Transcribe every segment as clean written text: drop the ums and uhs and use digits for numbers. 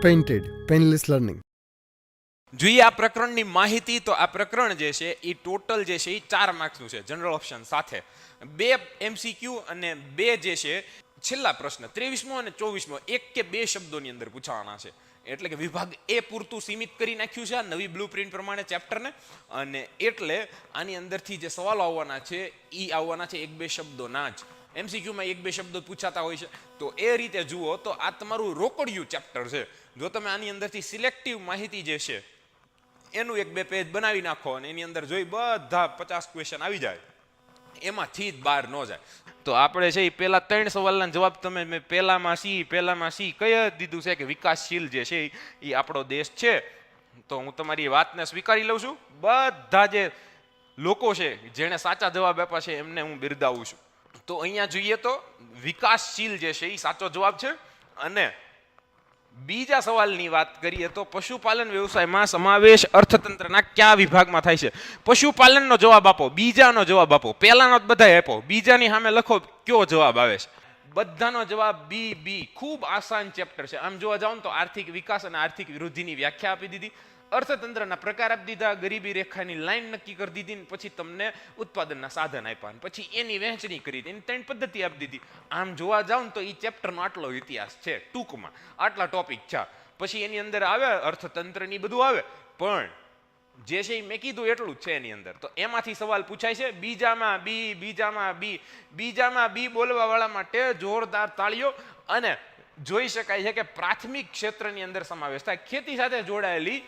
Painted painless learning. જોઈએ આ પ્રકરણની માહિતી. તો આ પ્રકરણ જે છે એ ટોટલ જે છે એ 4 માર્ક્સનું છે જનરલ ઓપ્શન સાથે, 2 MCQ અને 2 જે છે છેલ્લા પ્રશ્ન 23મો અને 24મો 1 કે 2 શબ્દોની અંદર પૂછાવાના છે. એટલે કે વિભાગ એ પૂરતું સીમિત કરી નાખ્યું છે આ નવી બ્લુપ્રિન્ટ પ્રમાણે ચેપ્ટરને, અને એટલે આની અંદરથી જે સવાલો આવવાના છે એ આવવાના છે 1-2 શબ્દોના જ. MCQમાં 1-2 શબ્દો પૂછાતા હોય છે. તો એ રીતે જુઓ તો આ તમારું રોકડિયું ચેપ્ટર છે. જો તમે આની અંદરથી સિલેક્ટિવ માહિતી જે છે એનું 1-2 પેજ બનાવી નાખો અને એની અંદર જોઈ બધા 50 ક્વેશ્ચન આવી જાય, એમાંથી જ બહાર ન જાય. તો આપણે છે એ પહેલા 3 સવાલના જવાબ તમે મેં પહેલામાં સી કઈ દીધું છે કે વિકાસશીલ જે છે એ આપણો દેશ છે. તો હું તમારી વાતને સ્વીકારી લઉં છું. બધા જે લોકો છે જેણે સાચા જવાબ આપ્યા છે એમને હું બિરદાવું છું. તો અહીંયા જોઈએ તો વિકાસશીલ જે છે એ સાચો જવાબ છે. અને બીજા સવાલની વાત કરીએ તો પશુપાલન વ્યવસાયમાં સમાવેશ અર્થતંત્રના કયા વિભાગમાં થાય છે? પશુપાલનનો જવાબ આપો, બીજાનો જવાબ આપો. પહેલાનો બધાય આપો, બીજાની સામે લખો કયો જવાબ આવે છે. બધાનો જવાબ બી. ખૂબ આસાન ચેપ્ટર છે. આમ જોવા જાવ તો આર્થિક વિકાસ અને આર્થિક વૃદ્ધિની વ્યાખ્યા આપી દીધી, અર્થતંત્રના પ્રકાર આપી દીધા, ગરીબી રેખાની લાઈન નક્કી કરી દીધી, પછી તમને ઉત્પાદનના સાધન આપ્યા, પછી એની વહેંચણી કરી દીધી, એની 3 પદ્ધતિ આપી દીધી. આમ જોવા જાવ તો એ ચેપ્ટરનો આટલો ઇતિહાસ છે ટૂંકમાં, આટલા ટોપિક છે. પછી એની અંદર આવે અર્થતંત્રની બધું આવે, પણ જે છે એ મેં કીધું એટલું જ છે એની અંદર. તો એમાંથી સવાલ પૂછાય છે. બીજામાં બી બોલવા વાળા માટે જોરદાર તાળીઓ. અને જોઈ શકાય છે કે પ્રાથમિક ક્ષેત્રની અંદર સમાવેશ થાય. ખેતી સાથે જોડાયેલી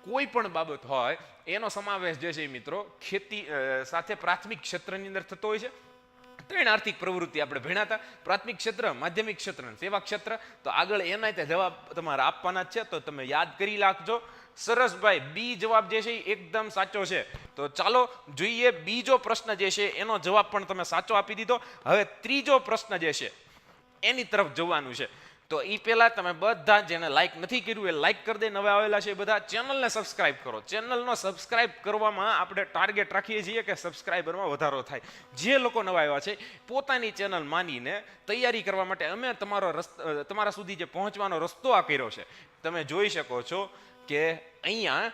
કોઈ પણ બાબત હોય એનો સમાવેશ જે છે મિત્રો ખેતી સાથે પ્રાથમિક ક્ષેત્રની અંદર થતો હોય છે. 3 આર્થિક પ્રવૃત્તિ આપણે ભણ્યા હતા, પ્રાથમિક ક્ષેત્ર, માધ્યમિક ક્ષેત્ર અને સેવા ક્ષેત્ર. તો આગળ એના જવાબ તમારે આપવાના છે, તો તમે યાદ કરી રાખજો. સરસ ભાઈ, બી જવાબ જે છે એ એકદમ સાચો છે. તો ચાલો જોઈએ બીજો પ્રશ્ન જે છે એનો જવાબ પણ તમે સાચો આપી દીધો. હવે ત્રીજો પ્રશ્ન જે છે એની તરફ જવાનું છે. તો એ પહેલા તમે બધા જેને લાઈક નથી કર્યું એ લાઈક કરી દે. નવા આવેલા છે બધા ચેનલને સબસ્ક્રાઇબ કરો. ચેનલનો સબસ્ક્રાઇબ કરવામાં આપણે ટાર્ગેટ રાખીએ છીએ કે સબસ્ક્રાઇબરમાં વધારો થાય. જે લોકો નવા આવ્યા છે પોતાની ચેનલ માનીને તૈયારી કરવા માટે અમે તમારા સુધી જે પહોંચવાનો રસ્તો આ કર્યો છે. તમે જોઈ શકો છો કે અહીંયા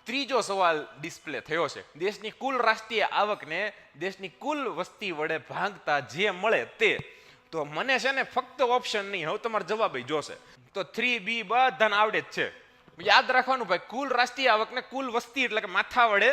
ત્રીજો સવાલ ડિસ્પ્લે થયો છે. દેશની કુલ રાષ્ટ્રીય આવકને દેશની કુલ વસ્તી વડે ભાગતા જે મળે તે. તો મને છે ને ફક્ત ઓપ્શન નહીં, હવે તમારે જવાબ જોશે. તો 3B બધાને આવડે જ છે. યાદ રાખવાનું ભાઈ, કુલ રાષ્ટ્રીય આવકને કુલ વસ્તી એટલે કે માથા વડે,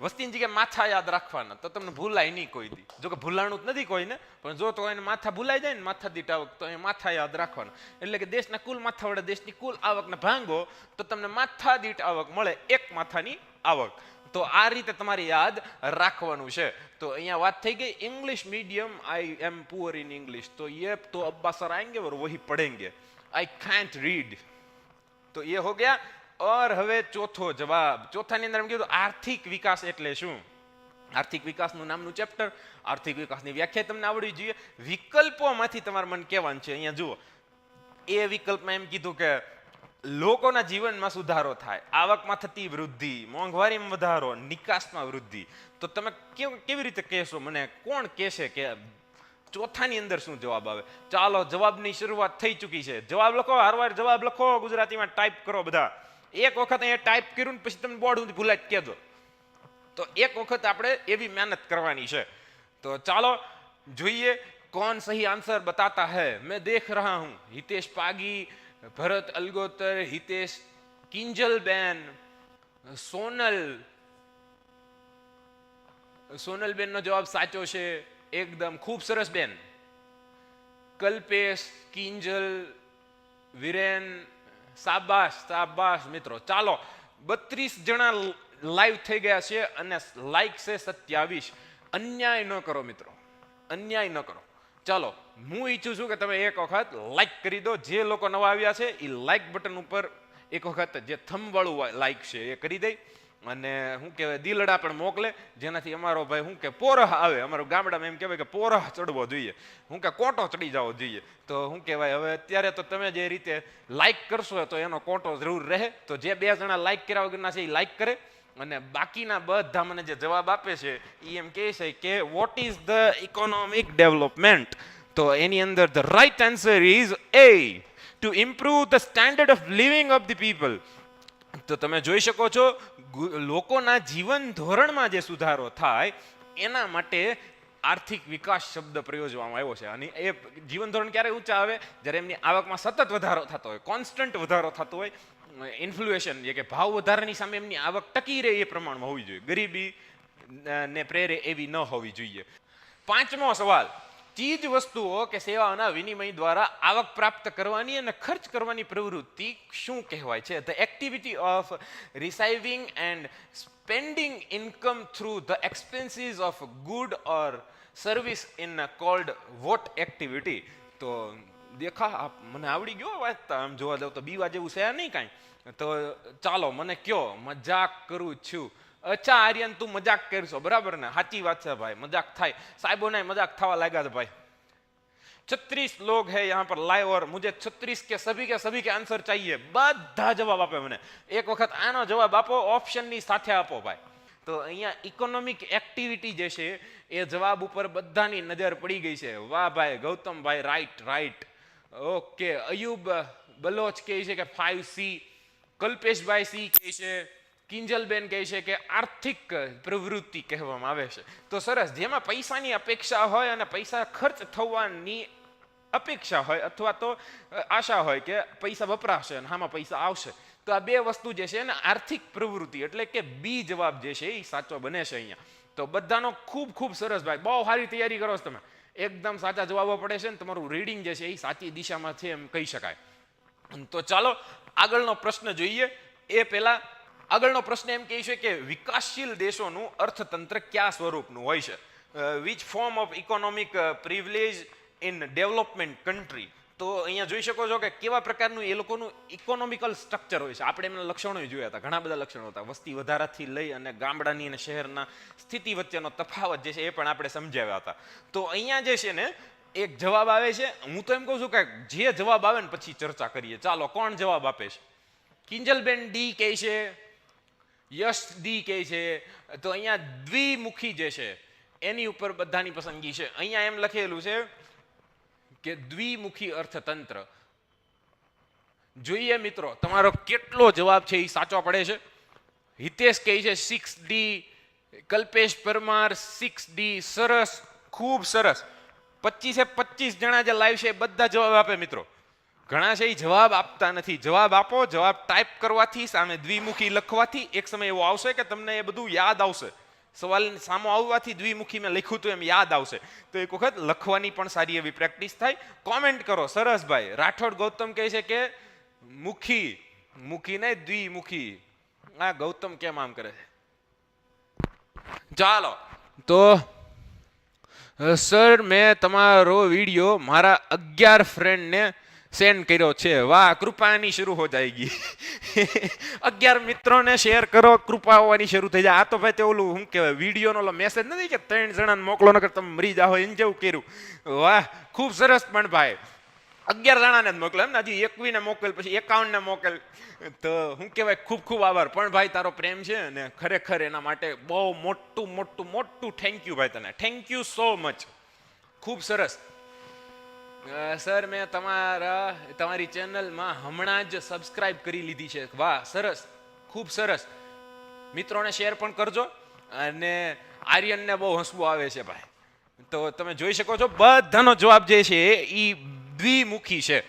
વસ્તીની જગ્યાએ માથા યાદ રાખવાના, તો તમને ભૂલાય નહીં કોઈ દી. જો કે ભૂલાણું જ નથી કોઈને, પણ જો તો એને માથા ભૂલાઈ જાય ને માથા દીઠ આવક, તો એ માથા યાદ રાખવાના. એટલે કે દેશના કુલ માથા વડે દેશની કુલ આવકને ભાંગો તો તમને માથા દીઠ આવક મળે, એક માથાની આવક. તો આ રીતે તમારે યાદ રાખવાનું છે. તો અહીંયા વાત થઈ ગઈ English medium, I am poor in English, तो ये तो अब्बा सर आएंगे और वही पढ़ेंगे, आई कांट रीड. तो ये हो गया. और હવે ચોથો જવાબ. ચોથાની અંદર એમ કીધું આર્થિક વિકાસ એટલે શું? આર્થિક વિકાસનું નામનું ચેપ્ટર, આર્થિક વિકાસની વ્યાખ્યા તમને આવડવી જોઈએ. વિકલ્પોમાંથી તમારે મને કહેવાનું છે. અહીંયા જુઓ, એ વિકલ્પમાં એમ કીધું કે લોકોના જીવનમાં સુધારો થાય, આવકમાં થતી વૃદ્ધિ, મોંઘવારીમાં વધારો, નિકાસમાં વૃદ્ધિ. તો તમે કેવી રીતે કહેશો? મને કોણ કહેશે કે ચોથાની અંદર શું જવાબ આવે? ચાલો, જવાબની શરૂઆત થઈ ચૂકી છે. જવાબ લખો, હરવાર જવાબ લખો, ગુજરાતીમાં ટાઈપ કરો બધા. એક વખત અહીંયા ટાઈપ કર્યું પછી તમે બોર્ડ સુધી ભૂલાય જ કહેજો. તો એક વખત આપણે એવી મહેનત કરવાની છે. તો ચાલો જોઈએ કોણ સહી આન્સર બતાતા હૈ. મેં દેખ રહા હું હિતેશ પાગી, ભરત અલગોતર, હિતેશ, કિંજલબેન, સોનલબેન નો જવાબ સાચો છે એકદમ, ખૂબ સરસ બેન. કલ્પેશ, કિંજલ, વિરેન, શાબાશ મિત્રો. ચાલો, 32 જણા લાઈવ થઈ ગયા છે અને લાઈક છે 27. અન્યાય ન કરો મિત્રો, અન્યાય ન કરો. ચાલો, હું ઈચ્છું છું કે તમે એક વખત લાઈક કરી દો. જે લોકો નવા આવ્યા છે એ લાઈક બટન ઉપર એક વખત જે થંબ વાળું લાઈક છે એ કરી દે. અને શું કહેવાય, દિલડા પણ મોકલે, જેનાથી અમારો ભાઈ શું કે પોરહ આવે. અમારું ગામડામાં એમ કહેવાય કે પોરહ ચડવો જોઈએ, શું કે કોટો ચડી જવો જોઈએ. તો શું કહેવાય, હવે અત્યારે તો તમે જે રીતે લાઈક કરશો તો એનો કોટો જરૂર રહે. તો જે 2 જણા લાઈક કર્યા વગરના છે એ લાઈક કરે. અને બાકીના બધા મને જે જવાબ આપે છે એ એમ કહે છે કે what is the economic development. તો એની અંદર the right answer is A. To improve the standard of living of the people. તો તમે જોઈ શકો છો લોકોના જીવન ધોરણમાં જે સુધારો થાય એના માટે આર્થિક વિકાસ શબ્દ પ્રયોજવામાં આવ્યો છે. અને એ જીવન ધોરણ ક્યારે ઊંચા આવે? જ્યારે એમની આવકમાં સતત વધારો થતો હોય, કોન્સ્ટન્ટ વધારો થતો હોય. ઇન્ફ્લુએશન કે ભાવ વધારાની સામે એમની આવક ટકી રહે એ પ્રમાણમાં હોવી જોઈએ. ગરીબી ને પ્રેરે એવી ન હોવી જોઈએ. પાંચમો સવાલ, ચીજ વસ્તુઓ કે સેવાઓના વિનિમય દ્વારા આવક પ્રાપ્ત કરવાની અને ખર્ચ કરવાની પ્રવૃત્તિ શું કહેવાય છે? The activity of receiving and spending income through the expenses of good or service in called what activity. તો દેખા મને આવડી ગયો વાંચતા, આમ જોવા જાવ તો બીવા જેવું છે નહીં કાંઈ. તો ચાલો મને કયો, મજાક કરું છું. અચ્છા આર્યન, તું મજાક કરશો, બરાબર ને? સાચી વાત છે ભાઈ, મજાક થાય. સાહેબોને મજાક થવા લાગ્યા છે ભાઈ. 36 लोग है यहाँ पर लाइव और मुझे 36 के सभी के आंसर चाहिए. બધા જવાબ આપે મને. એક વખત આનો જવાબ આપો, ઓપ્શનની સાથે આપો ભાઈ. તો અહીંયા ઇકોનોમિક એક્ટિવિટી જે છે એ જવાબ ઉપર બધાની નજર પડી ગઈ છે. વાહ ભાઈ, ગૌતમભાઈ રાઈટ. ઓકે, અયુબ બલોચ કહે છે કે 5C, કલ્પેશભાઈ સી કહે છે, કિંજલબેન કહે છે કે આર્થિક પ્રવૃત્તિ કહેવામાં આવે છે. તો સરસ, જેમાં પૈસાની અપેક્ષા હોય અને પૈસા ખર્ચ થવાની અપેક્ષા હોય અથવા તો આશા હોય કે પૈસા વપરાશે અને આમાં પૈસા આવશે, તો આ બે વસ્તુ જે છે ને આર્થિક પ્રવૃત્તિ એટલે કે બી જવાબ જે છે એ સાચો બને છે અહીંયા. તો બધાનો ખૂબ સરસ ભાઈ, બહુ સારી તૈયારી કરો છો તમે. એકદમ સાચા જવાબો પડે છે ને તમારું રીડિંગ જે છે એ સાચી દિશામાં છે એમ કહી શકાય. તો ચાલો આગળનો પ્રશ્ન જોઈએ. એ પહેલા આગળનો પ્રશ્ન એમ કહે છે કે વિકાસશીલ દેશોનું અર્થતંત્ર કયા સ્વરૂપનું હોય છે? Which form of economic privilege in development country. તો અહીંયા જોઈ શકો છો કે કેવા પ્રકારનું એ લોકોનું ઇકોનોમિકલ સ્ટ્રક્ચર હોય છે. આપણે એમના લક્ષણો જોયા હતા, ઘણા બધા લક્ષણો હતા. વસ્તી વધારાથી લઈ અને ગામડાની અને શહેરના સ્થિતિ વચ્ચેનો તફાવત જે છે એ પણ આપણે સમજાવ્યા હતા. તો અહીંયા જે છે ને એક જવાબ આવે છે. હું તો એમ કહું છું કે જે જવાબ આવે ને પછી ચર્ચા કરીએ. ચાલો, કોણ જવાબ આપે છે? કિંજલબેન ડી કહે છે, યશ ડી કહે છે. તો અહીંયા દ્વિમુખી જે છે એની ઉપર બધાની પસંદગી છે. અહીંયા એમ લખેલું છે કે દ્વિમુખી અર્થતંત્ર. જોઈએ મિત્રો તમારો કેટલો જવાબ છે એ સાચો પડે છે. હિતેશ કહે છે 6D, કલ્પેશ પરમાર 6D. સરસ, ખૂબ સરસ. 25 જણા જે લાઈવ છે બધા જવાબ આપે મિત્રો. ઘણા છે એ જવાબ આપતા નથી. જવાબ આપો. જવાબ ટાઈપ કરવાથી, સામે દ્વિમુખી લખવાથી એક સમય એવો આવશે કે તમને એ બધું યાદ આવશે. સવાલ સામો આવવાથી દ્વિમુખી મેં લખ્યું તો એમ યાદ આવશે. તો એક વખત લખવાની પણ સારી એવી પ્રેક્ટિસ થાય. કોમેન્ટ કરો. સરસ ભાઈ. રાઠોડ ગૌતમ કહે છે કે મુખી ને દ્વિમુખી. આ ગૌતમ કેમ આમ કરે છે? ચાલો, તો સર મેં તમારો વિડીયો મારા 11 ફ્રેન્ડને સેન્ડ કર્યો છે. વાહ, કૃપાની શરૂ હો જાયગી. 11 મિત્રોને શેર કરો, કૃપા હોવાની શરૂ થઈ જાય. આ તો ભાઈ તે ઓલું શું કહેવાય, વિડીયોનો ઓલો મેસેજ નથી કે 3 જણાને મોકલો નકર તમે મરી જાઓ, એને જેવું કર્યું. વાહ, ખૂબ સરસ. પણ ભાઈ 11 જણાને જ મોકલો એમ ને? હજી 21 ને મોકલ, પછી 51 ને મોકલ. તો શું કહેવાય, ખૂબ આભાર. પણ ભાઈ તારો પ્રેમ છે ને ખરેખર એના માટે બહુ મોટું થેન્ક યુ ભાઈ તને. Thank you so much. ખૂબ સરસ. સર મેં તમારી ચેનલમાં હમણાં જ સબસ્ક્રાઇબ કરી લીધી છે. વાહ, સરસ, ખૂબ સરસ. મિત્રોને શેર પણ કરજો. અને આર્યનને બહુ હસવું આવે છે ભાઈ. તો તમે જોઈ શકો છો બધાનો જવાબ જે છે એ દ્વિમુખી છે.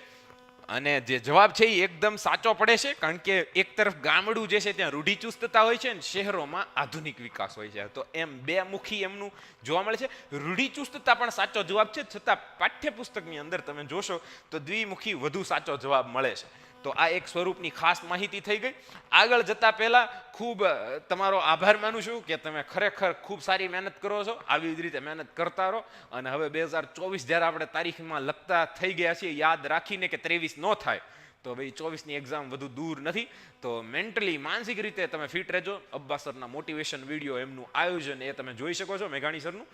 અને જે જવાબ છે એ એકદમ સાચો પડે છે. કારણ કે એક તરફ ગામડું જે છે ત્યાં રૂઢિચુસ્તતા હોય છે અને શહેરોમાં આધુનિક વિકાસ હોય છે. તો એમ બે મુખી એમનું જોવા મળે છે. રૂઢિચુસ્તતા પણ સાચો જવાબ છે, છતાં પાઠ્યપુસ્તકની અંદર તમે જોશો તો દ્વિમુખી વધુ સાચો જવાબ મળે છે. તો આ એક સ્વરૂપની ખાસ માહિતી થઈ ગઈ. આગળ જતા પહેલા ખૂબ તમારો આભાર માનું છું કે તમે ખરેખર ખૂબ સારી મહેનત કરો છો. આવી જ રીતે મહેનત કરતા રહો. અને હવે 2024 જ્યારે આપણે તારીખમાં લખતા થઈ ગયા છીએ, યાદ રાખીને કે 23 ન થાય તો ભાઈ 24ની એક્ઝામ વધુ દૂર નથી. તો મેન્ટલી, માનસિક રીતે તમે ફિટ રહેજો. અબ્બા સરના મોટિવેશન વિડીયો, એમનું આયોજન એ તમે જોઈ શકો છો, મેઘાણી સરનું.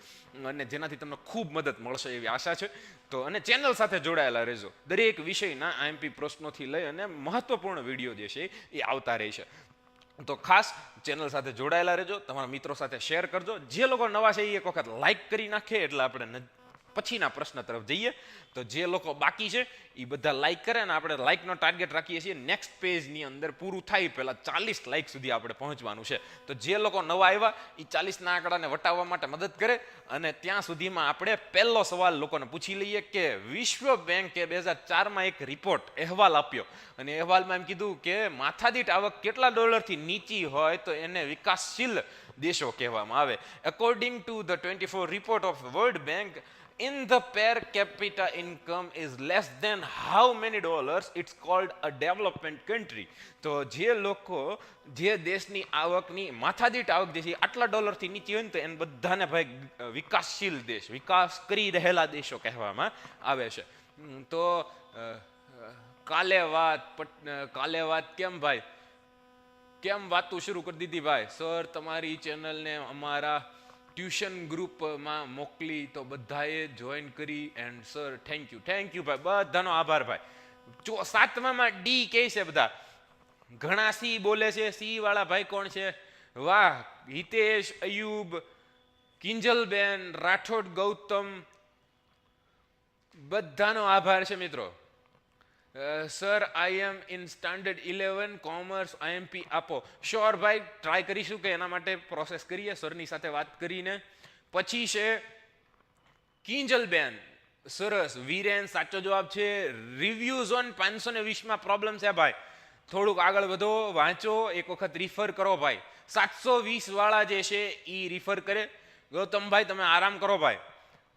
અને જેનાથી તમને ખૂબ મદદ મળશે એવી આશા છે. તો અને ચેનલ સાથે જોડાયેલા રહેજો. દરેક વિષયના આઈએમપી પ્રશ્નોથી લઈ અને મહત્વપૂર્ણ વિડીયો જે છે એ આવતા રહે છે. તો ખાસ ચેનલ સાથે જોડાયેલા રહેજો. તમારા મિત્રો સાથે શેર કરજો. જે લોકો નવા છે એ એક વખત લાઈક કરી નાખે એટલે આપણે પછીના પ્રશ્ન તરફ જઈએ. તો જે લોકો બાકી છે એ બધા લાઈક કરે ને આપણે લાઈકનો ટાર્ગેટ રાખીએ છીએ નેક્સ્ટ પેજની અંદર પૂરું થાય પહેલાં 40 લાઈક સુધી આપણે પહોંચવાનું છે. તો જે લોકો નવા આવ્યા એ 40ના આંકડાને વટાવવા માટે મદદ કરે. અને ત્યાં સુધીમાં આપણે પહેલો સવાલ લોકોને પૂછી લઈએ કે વિશ્વ બેંકે 2004માં એક રિપોર્ટ અહેવાલ આપ્યો અને અહેવાલમાં એમ કીધું કે માથાદીઠ આવક કેટલા ડોલરથી નીચી હોય તો એને વિકાસશીલ દેશો કહેવામાં આવે. According to the 24 report of world bank, in the per capita income is less than how many dollars, it's called a development country. તો જે દેશની આવકની માથાદીઠ આવક જે છે આટલા ડોલરથી નીચી હોય ને તો એને બધાને ભાઈ વિકાસશીલ દેશ, વિકાસ કરી રહેલા દેશો કહેવામાં આવે છે. તો કાલે વાત કેમ ભાઈ, કેમ વાતું શરૂ કરી દીધી ભાઈ? સર તમારી ચેનલને અમારા ટ્યુશન ગ્રુપમાં મોકલી તો બધાએ જોઈન કરી એન્ડ સર થેન્ક યુ ભાઈ, બધાનો આભાર ભાઈ. 7મામાં ડી કહે છે બધા, ઘણા સી બોલે છે. સી વાળા ભાઈ કોણ છે? વાહ, હિતેશ, અયુબ, કિંજલબેન, રાઠોડ ગૌતમ, બધાનો આભાર છે મિત્રો. Sir I am in standard 11 commerce IMP આપો. શ્યોર ભાઈ, ટ્રાય કરીશું કે એના માટે પ્રોસેસ કરીએ સરની સાથે વાત કરીને. પછી છે કિંજલબેન, સરસ. વીરેન, સાચો જવાબ છે. રિવ્યુઝ ઓન 520માં પ્રોબ્લેમ છે ભાઈ, થોડુંક આગળ વધો, વાંચો, એક વખત રિફર કરો ભાઈ. 720 વાળા જે છે એ રિફર કરે. ગૌતમભાઈ તમે આરામ કરો ભાઈ.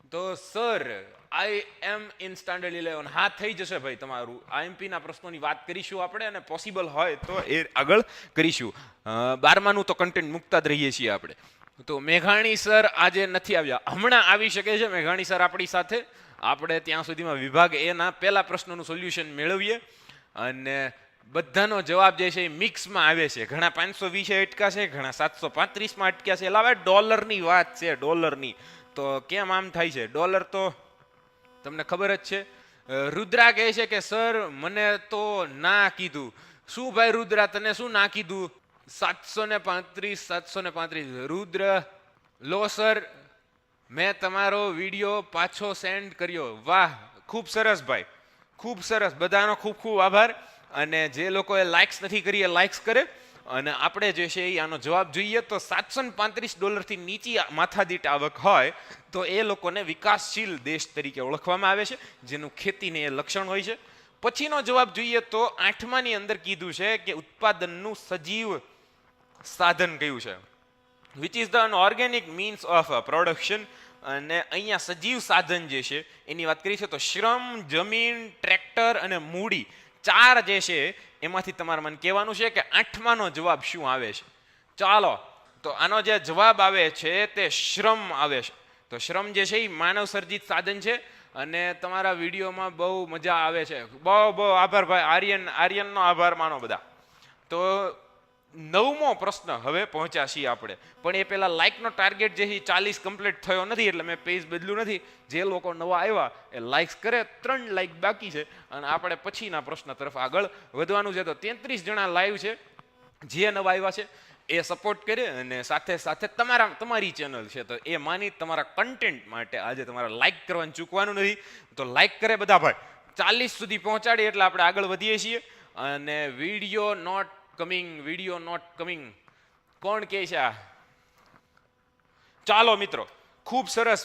તો sir I am in standard 11, હા થઈ જશે ભાઈ તમારું. IMP ના પ્રશ્નોની વાત કરીશું આપણે અને પોસિબલ હોય તો એ આગળ કરીશું. 12માનું તો કન્ટેન્ટ મૂકતા જ રહીએ છીએ આપણે. તો મેઘાણી સર આજે નથી આવ્યા, હમણાં આવી શકે છે મેઘાણી સર આપણી સાથે. આપણે ત્યાં સુધીમાં વિભાગ એના પહેલા પ્રશ્નોનું સોલ્યુશન મેળવીએ. અને બધાનો જવાબ જે છે એ મિક્સમાં આવે છે. ઘણા 520 અટક્યા છે, ઘણા 735માં અટક્યા છે. એટલે હવે ડોલરની વાત છે, ડોલરની. તો કેમ આમ થાય છે? ડોલર તો તમને ખબર જ છે. રુદ્રા કહે છે કે સર મને તો ના કીધું. શું ભાઈ રુદ્રા, તને શું ના કીધું? 735. રુદ્ર લો સર, મેં તમારો વિડીયો પાછો સેન્ડ કર્યો. વાહ, ખૂબ સરસ ભાઈ, ખૂબ સરસ. બધાનો ખૂબ ખૂબ આભાર. અને જે લોકોએ લાઇક્સ નથી કરી એ લાઇક્સ કરે. અને આપણે જે છે એ આનો જવાબ જોઈએ તો $735 નીચી માથાદીઠ આવક હોય તો એ લોકોને વિકાસશીલ દેશ તરીકે ઓળખવામાં આવે છે, જેનું ખેતીને એ લક્ષણ હોય છે. પછીનો જવાબ જોઈએ તો 8માની અંદર કીધું છે કે ઉત્પાદનનું સજીવ સાધન કયું છે, which is the inorganic means of production. અને અહીંયા સજીવ સાધન જે છે એની વાત કરી છે તો શ્રમ, જમીન, ટ્રેક્ટર અને મૂડી, 4 જે છે એમાંથી તમારે મને કહેવાનું છે કે 8માનો જવાબ શું આવે છે. ચાલો, તો આનો જે જવાબ આવે છે તે શ્રમ આવે છે. તો શ્રમ જે છે એ માનવ સર્જિત સાધન છે. અને તમારા વિડીયોમાં બહુ મજા આવે છે. બહુ આભાર ભાઈ. આર્યનનો આભાર માનો બધા. તો 9મો પ્રશ્ન હવે પહોંચ્યા છીએ આપણે. પણ એ પહેલા લાઇકનો ટાર્ગેટ જે છે 40 કમ્પ્લીટ થયો નથી, એટલે મેં પેજ બદલ્યું નથી. જે લોકો નવા આવ્યા એ લાઇક્સ કરે. 3 લાઇક બાકી છે અને આપણે પછીના પ્રશ્ન તરફ આગળ વધવાનું છે. તો 33 જણા લાઈવ છે. જે નવા આવ્યા છે એ સપોર્ટ કરે અને સાથે સાથે તમારી ચેનલ છે તો એ માની તમારા કન્ટેન્ટ માટે આજે તમારે લાઇક કરવાનું ચૂકવાનું નથી. તો લાઇક કરે બધા ભાઈ. 40 સુધી પહોંચાડીએ એટલે આપણે આગળ વધીએ છીએ. અને વિડીયો નોટ કમિંગ કોણ કહે છે? ચાલો મિત્રો, ખૂબ સરસ.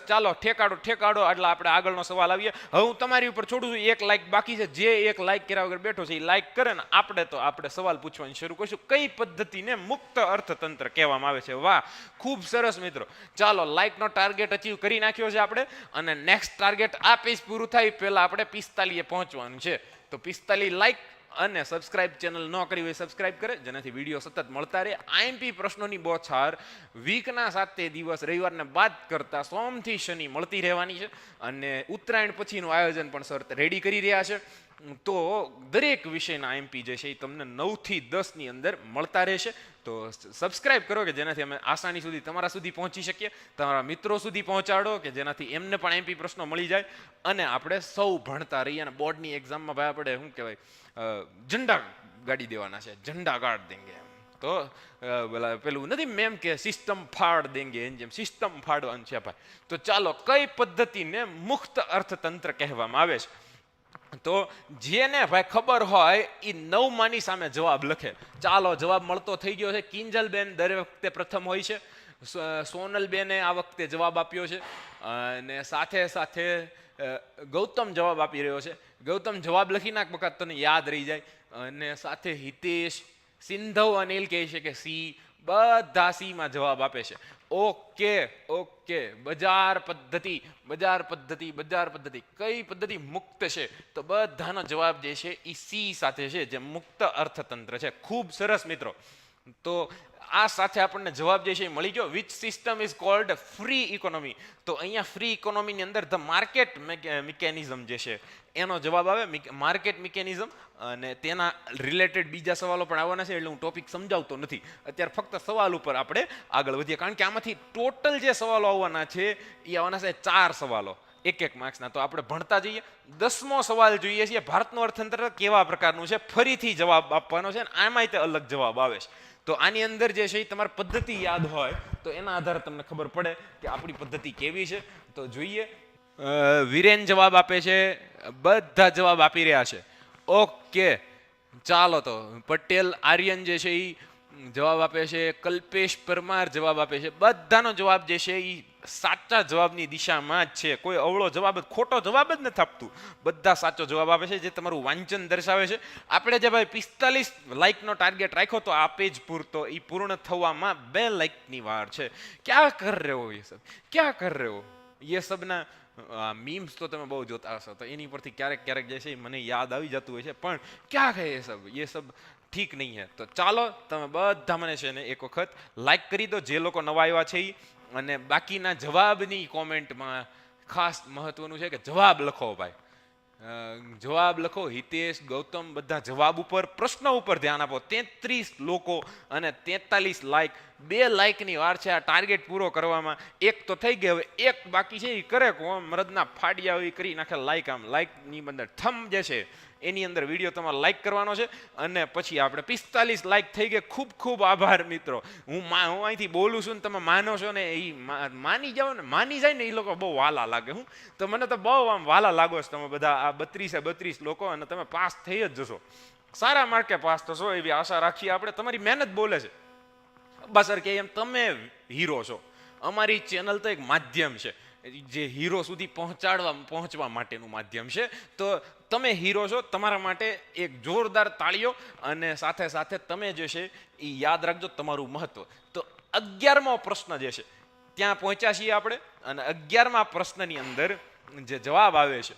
ચાલો ઠેકાડો એટલે આપણે આગળનો સવાલ આવીએ. હવે હું તમારી ઉપર છોડું છું. 1 લાઇક બાકી છે. જે 1 લાઇક કર્યા વગર બેઠો છે એ લાઇક કરે ને આપણે સવાલ પૂછવાનું શરૂ કરીશું. કઈ પદ્ધતિને મુક્ત અર્થતંત્ર કહેવામાં આવે છે? વાહ, ખૂબ સરસ મિત્રો. ચાલો, લાઇકનો ટાર્ગેટ અચીવ કરી નાખ્યો છે આપણે. અને નેક્સ્ટ ટાર્ગેટ આ પેજ પૂરું થાય પહેલા આપણે 45 પહોંચવાનું છે. તો 45 લાઇક અને સબસ્ક્રાઇબ, ચેનલ ન કરી હોય સબસ્ક્રાઇબ કરે, જેનાથી વિડીયો સતત મળતા રહે. IMP પ્રશ્નોની બોછાર વીકના 7 દિવસ રવિવારને બાદ કરતા સોમથી શનિ મળતી રહેવાની છે. અને ઉત્તરાયણ પછીનું આયોજન પણ સર રેડી કરી રહ્યા છે. તો દરેક વિષયના IMP જે છે એ તમને 9 થી 10 ની અંદર મળતા રહેશે. તો સબસ્ક્રાઇબ કરો કે જેનાથી અમે આસાની સુધી તમારા સુધી પહોંચી શકીએ. તમારા મિત્રો સુધી પહોંચાડો કે જેનાથી એમને પણ IMP પ્રશ્નો મળી જાય. અને આપણે સૌ ભણતા રહીએ. અને બોર્ડની એક્ઝામમાં ભાઈ આપણે શું કહેવાય, ઝંડા ગાડી દેવાના છે, ઝંડા ગાડ દેંગે. તો પેલું નથી મેમ કે સિસ્ટમ ફાડ દેંગે એમ જેમ સિસ્ટમ ફાડવાનું છે ભાઈ. તો ચાલો કઈ પદ્ધતિને મુક્ત અર્થતંત્ર કહેવામાં આવે છે. તો જેને ભાઈ ખબર હોય એ 9 માની સામે જવાબ લખે. ચાલો જવાબ મળતો થઈ ગયો છે. કિંજલબેન દર વખતે પ્રથમ હોય છે. સોનલબેને આ વખતે જવાબ આપ્યો છે અને સાથે સાથે ગૌતમ જવાબ આપી રહ્યો છે. ગૌતમ જવાબ લખી નાખ વખત તને યાદ રહી જાય. અને સાથે હિતેશ, સિંધવ, અનિલ કહે છે કે સી. બધા સી માં જવાબ આપે છે. ઓકે બજાર પદ્ધતિ કઈ પદ્ધતિ મુક્ત છે? તો બધાનો જવાબ જે છે એ સી સાથે છે, જે મુક્ત અર્થતંત્ર છે. ખૂબ સરસ મિત્રો. તો આ સાથે આપણને જવાબ જે છે એ મળી ગયો. Which system is called free economy? તો અહીંયા ફ્રી ઇકોનોમીની અંદર ધ માર્કેટ મિકેનિઝમ જે છે એનો જવાબ આવે. માર્કેટ મિકેનિઝમ અને તેના રિલેટેડ બીજા સવાલો પણ આવવાના છે, એટલે હું ટોપિક સમજાવતો નથી અત્યારે, ફક્ત સવાલ ઉપર આપણે આગળ વધીએ. કારણ કે આમાંથી ટોટલ જે સવાલો આવવાના છે એ આવવાના છે 4 સવાલો 1 માર્ક્સના. તો આપણે ભણતા જઈએ. 10મો સવાલ જોઈએ છીએ, ભારતનું અર્થતંત્ર કેવા પ્રકારનું છે? ફરીથી જવાબ આપવાનો છે અને આમાંય તે અલગ જવાબ આવે છે. તો આની અંદર જે છે એ તમારી પદ્ધતિ યાદ હોય તો એના આધારે તમને ખબર પડે કે આપણી પદ્ધતિ કેવી છે. તો જોઈએ. વિરેન જવાબ આપે છે. બધા જવાબ આપી રહ્યા છે. ઓકે ચાલો. તો પટેલ આર્યન જે છે એ જવાબ આપે છે. કલ્પેશ પરમાર જવાબ આપે છે. બધાનો જવાબ જે છે એ સાચા જવાબની દિશામાં જ છે. કોઈ અવળો જવાબ ખોટો જવાબ જ નથી આપતું. બધા સાચો જવાબ આપે છે, જે તમારું વાંચન દર્શાવે છે. આપણે જે ભાઈ 45 લાઇકનો ટાર્ગેટ રાખ્યો તો આ પેજ પૂરતો એ પૂર્ણ થવામાં 2 લાઇકની વાર છે. ક્યાં કર રહે હો ક્યાં કર રહે હો ये सबના મીમ્સ તો તમે બહુ જોતા હશો, તો એની પરથી ક્યારેક જે છે મને યાદ આવી જતું હોય છે, પણ ક્યાં કહે ये सब ઠીક નહીં હે. તો ચાલો તમે બધા મને છે ને એક વખત લાઈક કરી દો જે લોકો નવા આવ્યા છે. અને બાકીના જવાબની કોમેન્ટમાં ખાસ મહત્વનું છે કે જવાબ લખો ભાઈ, જવાબ લખો. હિતેશ, ગૌતમ બધા જવાબ ઉપર, પ્રશ્ન ઉપર ધ્યાન આપો. 33 લોકો અને 43 લાઈક. 2 લાઈકની વાર છે આ ટાર્ગેટ પૂરો કરવામાં. 1 તો થઈ ગયો, હવે 1 બાકી છે. એ કરે કોમ મરદના ફાડિયા હોય કરી નાખે લાઈક. આમ લાઈકની અંદર થમ જે છે એની અંદર વિડીયો તમારે લાઈક કરવાનો છે. અને પછી આપણે 45 લાઈક થઈ ગયા. ખૂબ ખૂબ આભાર મિત્રો. હું અહીંથી બોલું છું ને તમે માનો છો ને, એ માની જાઓ ને, માની જાય ને એ લોકો બહુ વાલા લાગે. હું તો મને તો બહુ આમ વાલા લાગો છો તમે બધા. આ 32 લોકો અને તમે પાસ થઈ જ જશો. સારા માર્કે પાસ થશો એવી આશા રાખીએ આપણે. તમારી મહેનત બોલે છે. બસર કે એમ તમે હીરો છો. અમારી ચેનલ તો એક માધ્યમ છે જે હીરો સુધી પહોંચવા માટેનું માધ્યમ છે. તો તમે હીરો છો. તમારા માટે એક જોરદાર તાળીઓ. અને સાથે સાથે તમે જે છે એ યાદ રાખજો તમારું મહત્વ. તો 11મો પ્રશ્ન જે છે ત્યાં પહોંચ્યા છીએ આપણે. અને 11મા પ્રશ્નની અંદર જે જવાબ આવે છે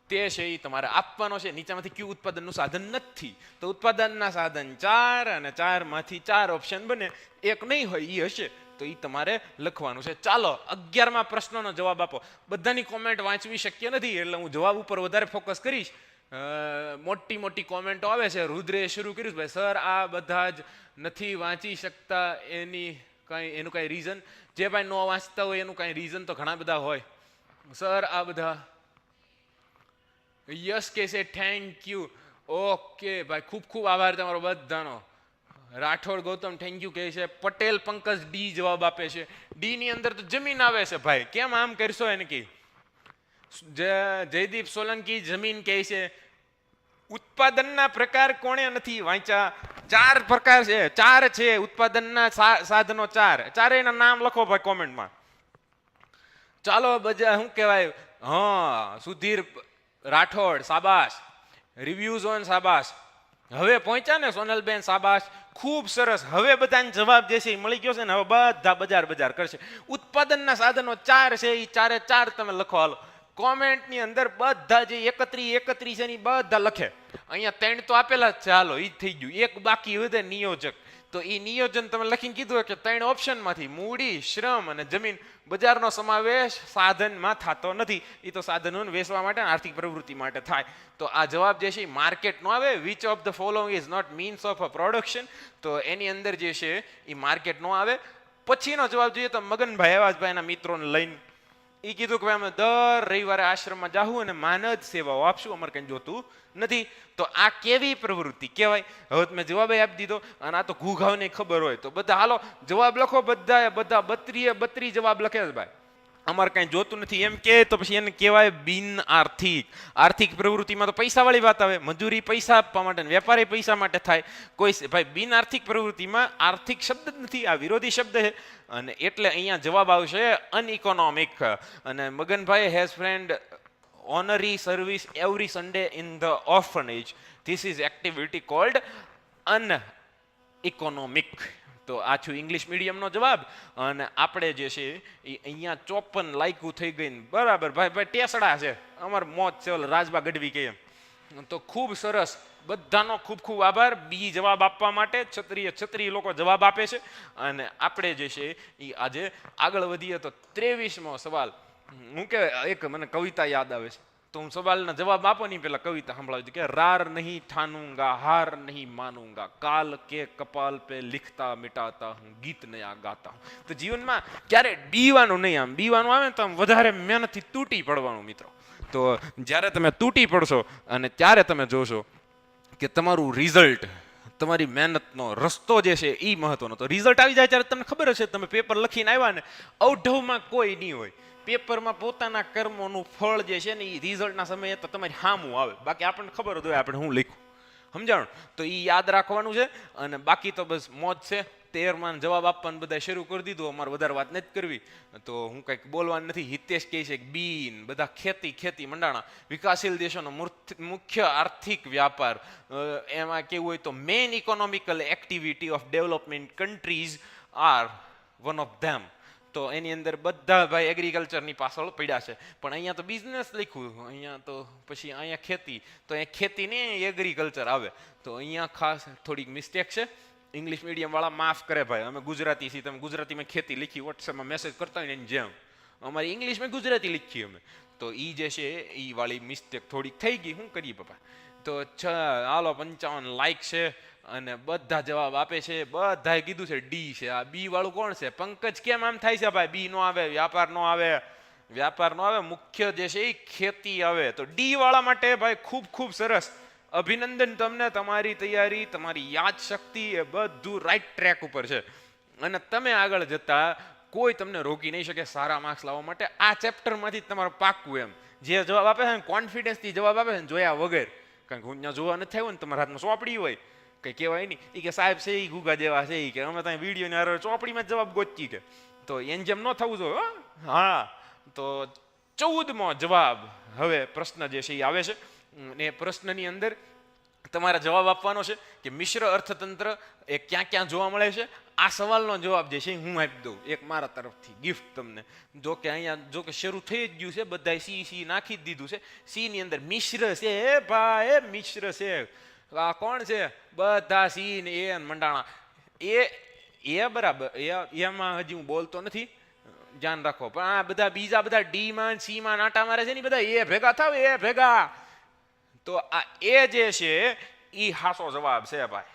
તે છે એ તમારે આપવાનો છે. નીચેમાંથી કયું ઉત્પાદનનું સાધન નથી? તો ઉત્પાદનના સાધન 4 અને 4માંથી 4 ઓપ્શન બને. એક નહીં હોય એ હશે તો એ તમારે લખવાનું છે. ચાલો 11મા પ્રશ્નનો જવાબ આપો. બધાની કોમેન્ટ વાંચવી શક્ય નથી એટલે હું જવાબ ઉપર વધારે ફોકસ કરીશ. મોટી કોમેન્ટો આવે છે. રુદ્રે શરૂ કર્યું ભાઈ, સર આ બધા જ નથી વાંચી શકતા એનું કાંઈ રીઝન? જે ભાઈ ન વાંચતા હોય એનું કાંઈ રીઝન તો ઘણા બધા હોય. સર આ બધા યસ કે છે, થેન્ક યુ. ઓકે ભાઈ, ખૂબ ખૂબ આભાર તમારો બધાનો. રાઠોડ ગૌતમ થેન્ક યુ કહે છે. પટેલ પંકજ ડી જવાબ આપે છે. ડી ની અંદર તો જમીન આવે છે ભાઈ, કેમ આમ કરશો એને કે. જયદીપ સોલંકી જમીન કહે છે. ઉત્પાદનના પ્રકાર કોણે નથી વાંચ્યા? 4 પ્રકાર છે, 4 છે ઉત્પાદનના સાધનો. 4 ચારેયના નામ લખો ભાઈ કોમેન્ટમાં. ચાલો બધા શું કહેવાય, હા સુધીર રાઠોડ શાબાશ. રિવ્યુઝ ઓન શાબાશ. હવે પહોંચ્યા ને સોનલબેન શાબાશ. ખૂબ સરસ. હવે બધાને જવાબ જે છે એ મળી ગયો છે ને. હવે બધા બજાર કરશે. ઉત્પાદનના સાધનો 4 છે, એ 4 તમે લખો. હાલો કોમેન્ટની અંદર બધા જે 31 છે ને બધા લખે. અહીંયા 3 તો આપેલા જ છે. હાલો એ થઈ ગયું. એક બાકી વધે નિયોજક. તો એ નિયોજન તમે લખીને કીધું કે 3 ઓપ્શનમાંથી મૂડી, શ્રમ અને જમીન. બજારનો સમાવેશ સાધનમાં થતો નથી. એ તો સાધનોને વેચવા માટે આર્થિક પ્રવૃત્તિ માટે થાય. તો આ જવાબ જે છે એ માર્કેટ નો આવે. Which of the following is not means of a production? તો એની અંદર જે છે એ માર્કેટ નો આવે. પછીનો જવાબ જોઈએ તો મગનભાઈ આવાજભાઈના મિત્રોને લઈને એ કીધું કે ભાઈ અમે દર રવિવારે આશ્રમમાં જાહું અને માનદ સેવાઓ આપશું, અમારે કંઈ જોતું નથી. તો આ કેવી પ્રવૃત્તિ કહેવાય? હવે તમે જવાબ આપી દીધો અને આ તો ઘૂઘાવને ખબર હોય તો બધા હાલો જવાબ લખો. બધા 32 જવાબ લખે છે ભાઈ. અમારે કાંઈ જોતું નથી એમ કે તો પછી એને કહેવાય બિન આર્થિક. આર્થિક પ્રવૃત્તિમાં તો પૈસાવાળી વાત આવે, મજૂરી પૈસા આપવા માટે, વેપારી પૈસા માટે થાય. કોઈ ભાઈ બિન આર્થિક પ્રવૃત્તિમાં આર્થિક શબ્દ જ નથી, આ વિરોધી શબ્દ છે. અને એટલે અહીંયા જવાબ આવશે અનઇકોનોમિક. અને Maganbhai has friend honorary service every Sunday in the orphanage. This is activity called uneconomic. તો આ છું ઇંગ્લિશ મીડિયમનો જવાબ. અને આપણે જે છે એ અહીંયા 54 લાયકું થઈ ગઈ ને બરાબર. ભાઈ ટેસડા છે, અમાર મોજ છે, ઓલા રાજબા ગઢવી કહે એમ. તો ખૂબ સરસ, બધાનો ખૂબ ખૂબ આભાર બી જવાબ આપવા માટે. છત્રીય લોકો જવાબ આપે છે. અને આપણે જે છે એ આજે આગળ વધીએ તો 23મો સવાલ. હું કે એક મને કવિતા યાદ આવે છે તો હું સવાલના જવાબ આપો નહીં પેલા કવિતા સંભળાવી દઉં કે રાર નહીં ઠાનુંગા હાર નહીં માનુંગા કાલ કે કપાલ પે લિખતા મિટાતા હું ગીત નયા ગાતા હું. તો જીવનમાં ક્યારે બીવાનું નહીં, આમ બીવાનું આવે ને તો આમ વધારે મહેનતથી તૂટી પડવાનું મિત્રો. તો જ્યારે તમે તૂટી પડશો અને ત્યારે તમે જોશો કે તમારું રિઝલ્ટ, તમારી મહેનતનો રસ્તો જે છે એ મહત્વનો. તો રિઝલ્ટ આવી જાય ત્યારે તમને ખબર હશે, તમે પેપર લખીને આવ્યા ને અવઢવમાં કોઈ નહીં હોય. પેપરમાં પોતાના કર્મોનું ફળ જે છે ને એ રિઝલ્ટના સમયે તો તમારી સામું આવે. બાકી આપણને ખબર જ હોય આપણે શું લખ્યું, સમજાણું? તો એ યાદ રાખવાનું છે. અને બાકી તો બસ મોજ છે. 13માં જવાબ આપવાનું બધા શરૂ કરી દીધું. અમારે વધારે વાત નથી કરવી તો હું કંઈક બોલવાનું નથી. હિતેશ કહે છે કે બીન બધા ખેતી મંડાણા. વિકાસશીલ દેશોનો મુખ્ય આર્થિક વ્યાપાર એમાં કેવું હોય તો main economical activity of development countries are one of them. તો એની અંદર બધા ભાઈ એગ્રીકલ્ચરની પાછળ પડ્યા છે. પણ અહીંયા તો બિઝનેસ લખ્યું, અહીંયા તો પછી અહીંયા ખેતી, તો અહીંયા ખેતી નહીં એગ્રીકલ્ચર આવે. તો અહીંયા ખાસ થોડીક મિસ્ટેક છે. ઇંગ્લિશ મીડિયમવાળા માફ કરે ભાઈ, અમે ગુજરાતી છીએ, તમે ગુજરાતીમાં ખેતી લખી વોટ્સએપમાં મેસેજ કરતા હોય ને એની જેમ અમારી ઇંગ્લિશમાં ગુજરાતી લખીએ અમે. તો એ જે છે એ વાળી મિસ્ટેક થોડીક થઈ ગઈ, શું કરીએ પપ્પા. તો હાલો 55 લાઈક છે અને બધા જવાબ આપે છે. બધાએ કીધું છે ડી છે. આ બી વાળું કોણ છે? પંકજ કેમ આમ થાય છે ભાઈ? બી નો આવે, વ્યાપાર નો આવે, મુખ્ય જે છે એ ખેતી આવે. તો ડી વાળા માટે ભાઈ ખૂબ ખૂબ સરસ અભિનંદન તમને. તમારી તૈયારી, તમારી યાદ શક્તિ એ બધું રાઈટ ટ્રેક ઉપર છે. અને તમે આગળ જતા કોઈ તમને રોકી નહીં શકે સારા માર્ક્સ લાવવા માટે. આ ચેપ્ટરમાંથી જ તમારે પાકવું એમ. જે જવાબ આપે છે કોન્ફિડન્સથી જવાબ આપે છે જોયા વગર. કારણ કે હું ત્યાં જોવા નથી થયું ને તમારા હાથમાં સોંપડી હોય કંઈ કહેવાય નહીં. એ કે સાહેબ છે એ ગુગા જેવા છે, એ કે અમે ત્યાં વિડીયોને હારે ચોપડીમાં જવાબ ગોચી કે. તો એમ જેમ ન થવું જોઈએ. હા, તો 14મો જવાબ. હવે પ્રશ્ન જે છે એ આવે છે ને પ્રશ્નની અંદર તમારે જવાબ આપવાનો છે કે મિશ્ર અર્થતંત્ર એ ક્યાં ક્યાં જોવા મળે છે. આ સવાલનો જવાબ જે છે હું આપી દઉં એક મારા તરફથી ગિફ્ટ તમને. જો કે અહીંયા જો કે શરૂ થઈ જ ગયું છે, બધાએ સી નાખી જ દીધું છે. સી ની અંદર મિશ્ર છે ભાઈ, મિશ્ર છે. આ કોણ છે? બધા સી ને એ મંડાણા. એ બરાબર એમાં હજી હું બોલતો નથી, ધ્યાન રાખો. પણ આ બધા બીજા બધા ડી માં સી માં નાટા મારે છે ને બધા એ ભેગા થાવ, એ ભેગા. તો આ એ જે છે એ હાસો જવાબ છે ભાઈ.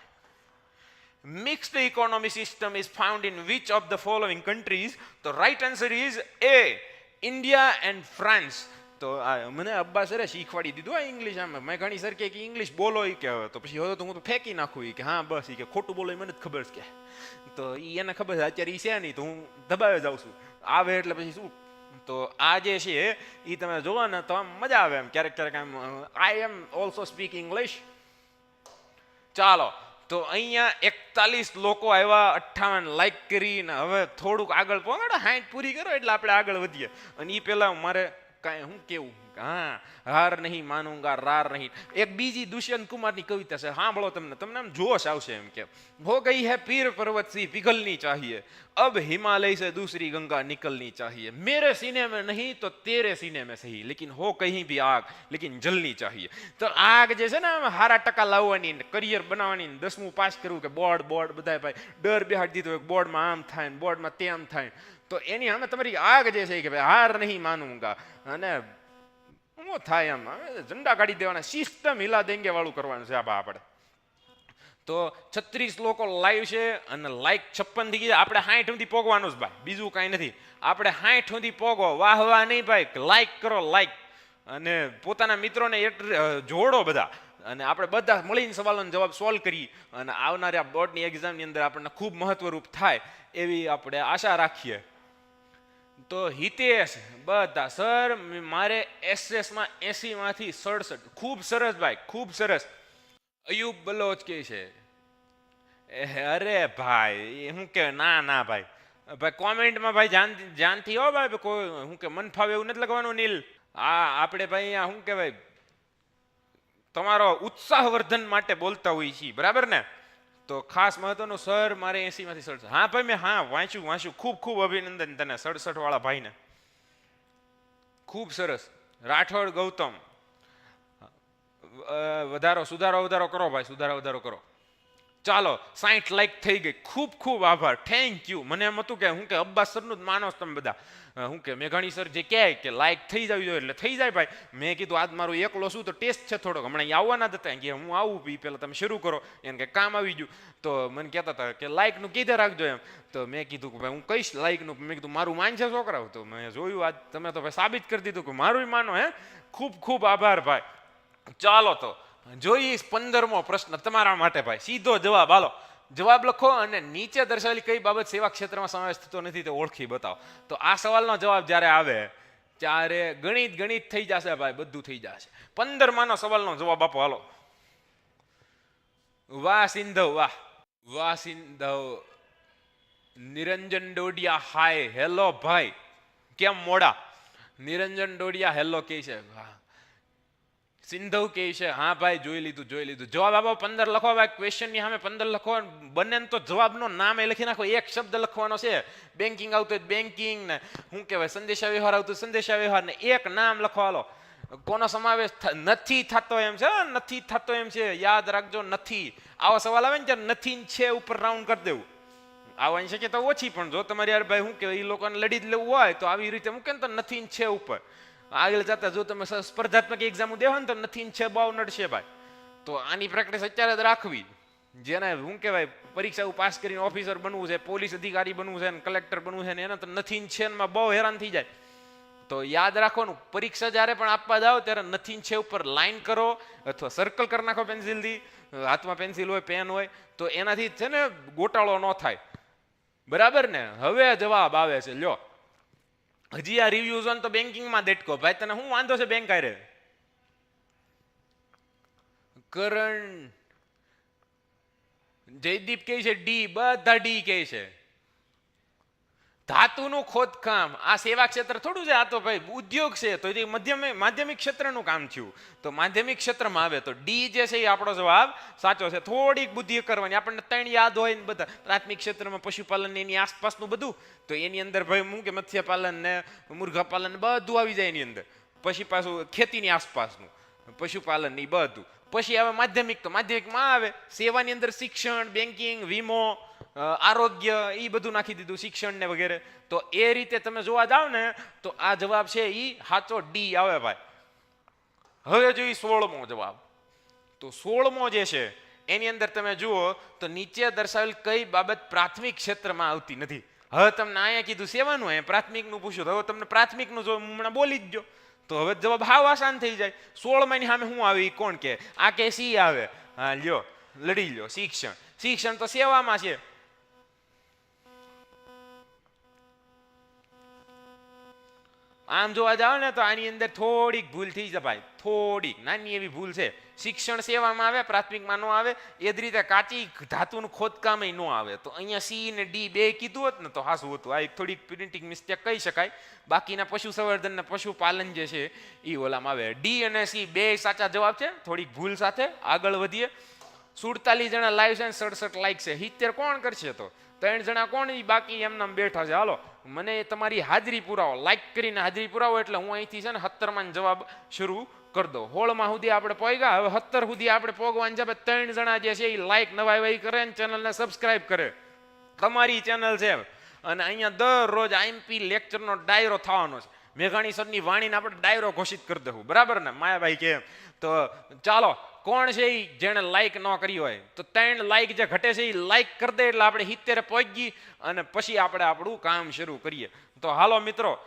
Mixed economy system is found in which of the following countries? The right answer is A, India and France. તો મને અબ્બા સરે શીખવાડી દીધું ઇંગ્લિશ. આમ મેં ઘણી સર કે ઇંગ્લિશ બોલો એ કે તો પછી હવે તો હું તો ફેંકી નાખું કે હા બસ એ કે ખોટું બોલો મને જ ખબર છે કે. તો એને ખબર છે અત્યારે એ છે નહીં તો હું દબાવે જાઉં છું. આવે એટલે પછી શું. તો આ જે છે એ તમે જોવો ને તો આમ મજા આવે એમ ક્યારેક આમ. આઈ એમ ઓલ્સો સ્પીક ઇંગ્લિશ. ચાલો, તો અહીંયા 41 લોકો આવ્યા, 58 લાઈક કરીને હવે થોડુંક આગળ પહોંચાડો, 60 પૂરી કરો એટલે આપણે આગળ વધીએ. અને એ પહેલા મારે કાંઈ શું કેવું, હા હાર નહીં માનુંગા રાર નહીં. એક બીજી દુષ્યંત કુમારની કવિતા છે, સાંભળો. તમને આમ જોશ આવશે એમ કે હો ગઈ હે પીર પર્વત સી पिघलनी चाहिए, अब हिमालय से दूसरी गंगा निकलनी चाहिए, मेरे सीने में नहीं तो तेरे सीने में सही, लेकिन हो कहीं भी आग लेकिन जलनी चाहिए. તો આગ જે છે ને હારા ટકા લાવવાની, કરિયર બનાવવાની, 10મું પાસ કરવું કે બોર્ડ બધા ભાઈ ડર બેહાડી દીધો બોર્ડમાં આમ થાય ને બોર્ડમાં તેમ થાય. તો એની સામે તમારી આગ જે છે કે ભાઈ હાર નહીં માનુંગા અને શું થાય એમ ઝંડા કાઢી દેવાના, સિસ્ટમ હિલા દેંગે વાળું કરવાનું છે આ આપણે. તો 36 લોકો લાઈવ છે અને લાઈક 56 થઈ ગયા. આપણે 60 સુધી પોગવાનું જ ભાઈ, બીજું કાંઈ નથી. આપણે 60 સુધી પોગો, વાહ વાહ નહીં ભાઈ, લાઈક કરો લાઈક, અને પોતાના મિત્રોને જોડો બધા, અને આપણે બધા મળીને સવાલોનો જવાબ સોલ્વ કરી અને આવનારી આ બોર્ડની એક્ઝામની અંદર આપણને ખૂબ મહત્વરૂપ થાય એવી આપણે આશા રાખીએ. તો હિતેશ બધા સર મારે એસએસમાં 80માંથી 67, ખૂબ સરસ ભાઈ, ખૂબ સરસ. અયુબ બલોચ કે છે અરે ભાઈ શું કે ના ભાઈ, ભાઈ કોમેન્ટમાં ભાઈ જાનથી હો ભાઈ, કોઈ શું કે મન ફાવે એવું નથી લખવાનું નીલ. આપણે ભાઈ અહીંયા શું કહેવાય, તમારો ઉત્સાહવર્ધન માટે બોલતા હોઈએ છીએ, બરાબર ને? તો ખાસ મહત્વનું, સર મારે 80માંથી 67. હા ભાઈ મેં વાંચ્યું, ખૂબ ખૂબ અભિનંદન તને 67 વાળા ભાઈને, ખૂબ સરસ. રાઠોડ ગૌતમ, સુધારો કરો ભાઈ, સુધારો કરો. ચાલો 60 લાઈક થઈ ગઈ, ખૂબ ખૂબ આભાર, થેન્ક યુ. મને એમ હતું કે હું કે અબ્બાસ સરનું જ માનો તમે બધા, હું કે મેઘાણી સર જે કહે કે લાઈક થઈ જવી જોઈએ એટલે થઈ જાય ભાઈ. મેં કીધું આજ મારું એકલો શું તો ટેસ્ટ છે થોડોક, હમણાં આવવાના હતા કે હું આવું પહેલાં તમે શરૂ કરો, એને કે કામ આવી ગયું. તો મને કહેતા હતા કે લાઈકનું કીધે રાખજો એમ. તો મેં કીધું કે ભાઈ હું કહીશ લાઈકનું. મેં કીધું મારું માન છે છોકરાઓ. તો મેં જોયું આજ તમે તો ભાઈ સાબિત કરી દીધું કે મારું માનો. ખૂબ ખૂબ આભાર ભાઈ. ચાલો તો જોઈએ 15મો પ્રશ્ન તમારા માટે ભાઈ, સીધો જવાબ. હાલો જવાબ લખો અને નીચે દર્શાવેલી કઈ બાબત સેવા ક્ષેત્રમાં સમાવેશ થતો નથી તે ઓળખી બતાવો. તો આ સવાલનો જવાબ જ્યારે આવે ત્યારે ગણિત થઈ જશે ભાઈ, બધું થઈ જશે. 15માનો સવાલનો જવાબ આપો. હાલો. વાહ સિંધવ, વાહ સિંધવ. નિરંજન ડોડિયા હાય, હેલો ભાઈ, કેમ મોડા? નિરંજન ડોડિયા હેલો કે છે. વાહ. સિંધવ કે છે હા ભાઈ જોઈ લીધું. જવાબ આપો. 15 લખો ભાઈ, ક્વેશ્ચનની સામે 15 લખો. બંને તો જવાબનો નામ લખી નાખો, એક શબ્દ લખવાનો છે. બેન્કિંગ આવતું હોય બેન્કિંગ, ને શું કહેવાય સંદેશા વ્યવહાર આવતું સંદેશા વ્યવહાર, ને એક નામ લખો. હાલો. કોનો સમાવેશ નથી થતો એમ છે, નથી થતો એમ છે, યાદ રાખજો. નથી આવો સવાલ આવે ને ત્યારે નથી છે ઉપર રાઉન્ડ કરી દેવું. આવવાની શક્યતા ઓછી, પણ જો તમારે યાર ભાઈ શું કહેવાય એ લોકોને લડી જ લેવું હોય તો આવી રીતે મૂકે ને તો નથી છે ઉપર. આગળ જતા જો તમે સ્પર્ધાત્મક એક્ઝામ દેવો ને તો નથી છે બહુ નડશે ભાઈ. તો આની પ્રેક્ટિસ અત્યારે જ રાખવી. જેને શું કહેવાય પરીક્ષા પાસ કરીને ઓફિસર બનવું છે, પોલીસ અધિકારી બનવું છે, કલેક્ટર બનવું છે, ને એને તો નથી છે એમાં બહુ હેરાન થઈ જાય. તો યાદ રાખવાનું, પરીક્ષા જ્યારે પણ આપવા જાઓ ત્યારે નથી છે ઉપર લાઈન કરો અથવા સર્કલ કરી નાખો પેન્સિલથી. હાથમાં પેન્સિલ હોય, પેન હોય તો એનાથી છે ને ગોટાળો ન થાય, બરાબર ને? હવે જવાબ આવે છે, લ્યો. હજી આ રિવ્યુ ઝોન તો બેન્કિંગમાં દેટકો ભાઈ, તને શું વાંધો છે બેંક આરે? કરણ જયદીપ કહે છે ડી, બધા ડી કહે છે. ધાતુનું ખોદકામ આ સેવા ક્ષેત્ર થોડું છે, આ તો ભાઈ ઉદ્યોગ છે. તો એ માધ્યમિક ક્ષેત્રનું કામ થયું, તો માધ્યમિક ક્ષેત્રમાં આવે તો ડી જે છે એ આપણો જવાબ સાચો છે. થોડીક બુદ્ધિ કરવાની, આપણને 3 યાદ હોય ને બધા. પ્રાથમિક ક્ષેત્રમાં પશુપાલન એની આસપાસનું બધું, તો એની અંદર ભાઈ હું કે મત્સ્યપાલન ને મુર્ગા પાલન બધું આવી જાય એની અંદર. પછી પાછું ખેતીની આસપાસનું પશુપાલન ની બધું. પછી આવે માધ્યમિક, તો માધ્યમિકમાં આવે સેવાની અંદર શિક્ષણ, બેન્કિંગ, વીમો, આરોગ્ય, એ બધું નાખી દીધું, શિક્ષણ ને વગેરે. તો એ રીતે તમે જોવા જાવ ને તો આ જવાબ છે એ સાચો ડી આવે ભાઈ. હવે જોઈએ 16મો જવાબ. તો 16મો જે છે એની અંદર તમે જુઓ તો નીચે દર્શાવેલ કઈ બાબત પ્રાથમિક ક્ષેત્રમાં આવતી નથી. હવે તમને અહીંયા કીધું સેવાનું, અહીંયા પ્રાથમિકનું પૂછ્યું, તો હવે તમને પ્રાથમિકનું જો હમણાં બોલી જ ગયો તો હવે જવાબ હાવ આસાન થઈ જાય. 16માની સામે શું આવે એ કોણ કે? આ કે સી આવે. હા લ્યો, લડી લ્યો. શિક્ષણ તો સેવામાં છે. આમ જોવા જાવ ને તો આની અંદર થોડીક ભૂલ થઈ જાય ભાઈ, થોડીક નાની એવી ભૂલ છે. શિક્ષણ સેવામાં આવે, પ્રાથમિકમાં ન આવે. એ જ રીતે કાચી ધાતુનું ખોદકામ ન આવે. તો અહીંયા સી ને ડી બે કીધું હોત ને તો હાસું હતું. આ એક થોડીક પ્રિન્ટિંગ મિસ્ટેક કહી શકાય. બાકીના પશુ સંવર્ધન ને પશુપાલન જે છે એ ઓલામાં આવે. ડી અને સી બે સાચા જવાબ છે, થોડીક ભૂલ સાથે. આગળ વધીએ. 47 જણા લાઈવ છે, 67 લાઈક છે. 70 કોણ કરશે? તો 3 જણા કોણ બાકી એમને બેઠા છે. હાલો મને તમારી હાજરી પુરાવો, લાઈક કરીને હાજરી પુરાવો એટલે હું અહીંથી છે ને 17માં જવાબ શરૂ કરી દો. 16માં સુધી આપણે પોગ્યા, હવે 17 સુધી આપણે પોગવાની છે. 3 જણા જે છે એ લાઈક નવાઈ કરે ને ચેનલને સબસ્ક્રાઇબ કરે. તમારી ચેનલ છે અને અહીંયા દરરોજ આઈએમપી લેક્ચરનો ડાયરો થવાનો છે. મેઘાણી સરની વાણીને આપણે ડાયરો ઘોષિત કરી દઉં, બરાબર ને માયાભાઈ? કે તો ચાલો કોણ છે એ જેણે લાઈક ન કરી હોય તો 3 લાઈક જે ઘટે છે એ લાઈક કરી દે એટલે આપણે 70 પહોંચી અને પછી આપણે આપણું કામ શરૂ કરીએ. તો હાલો મિત્રો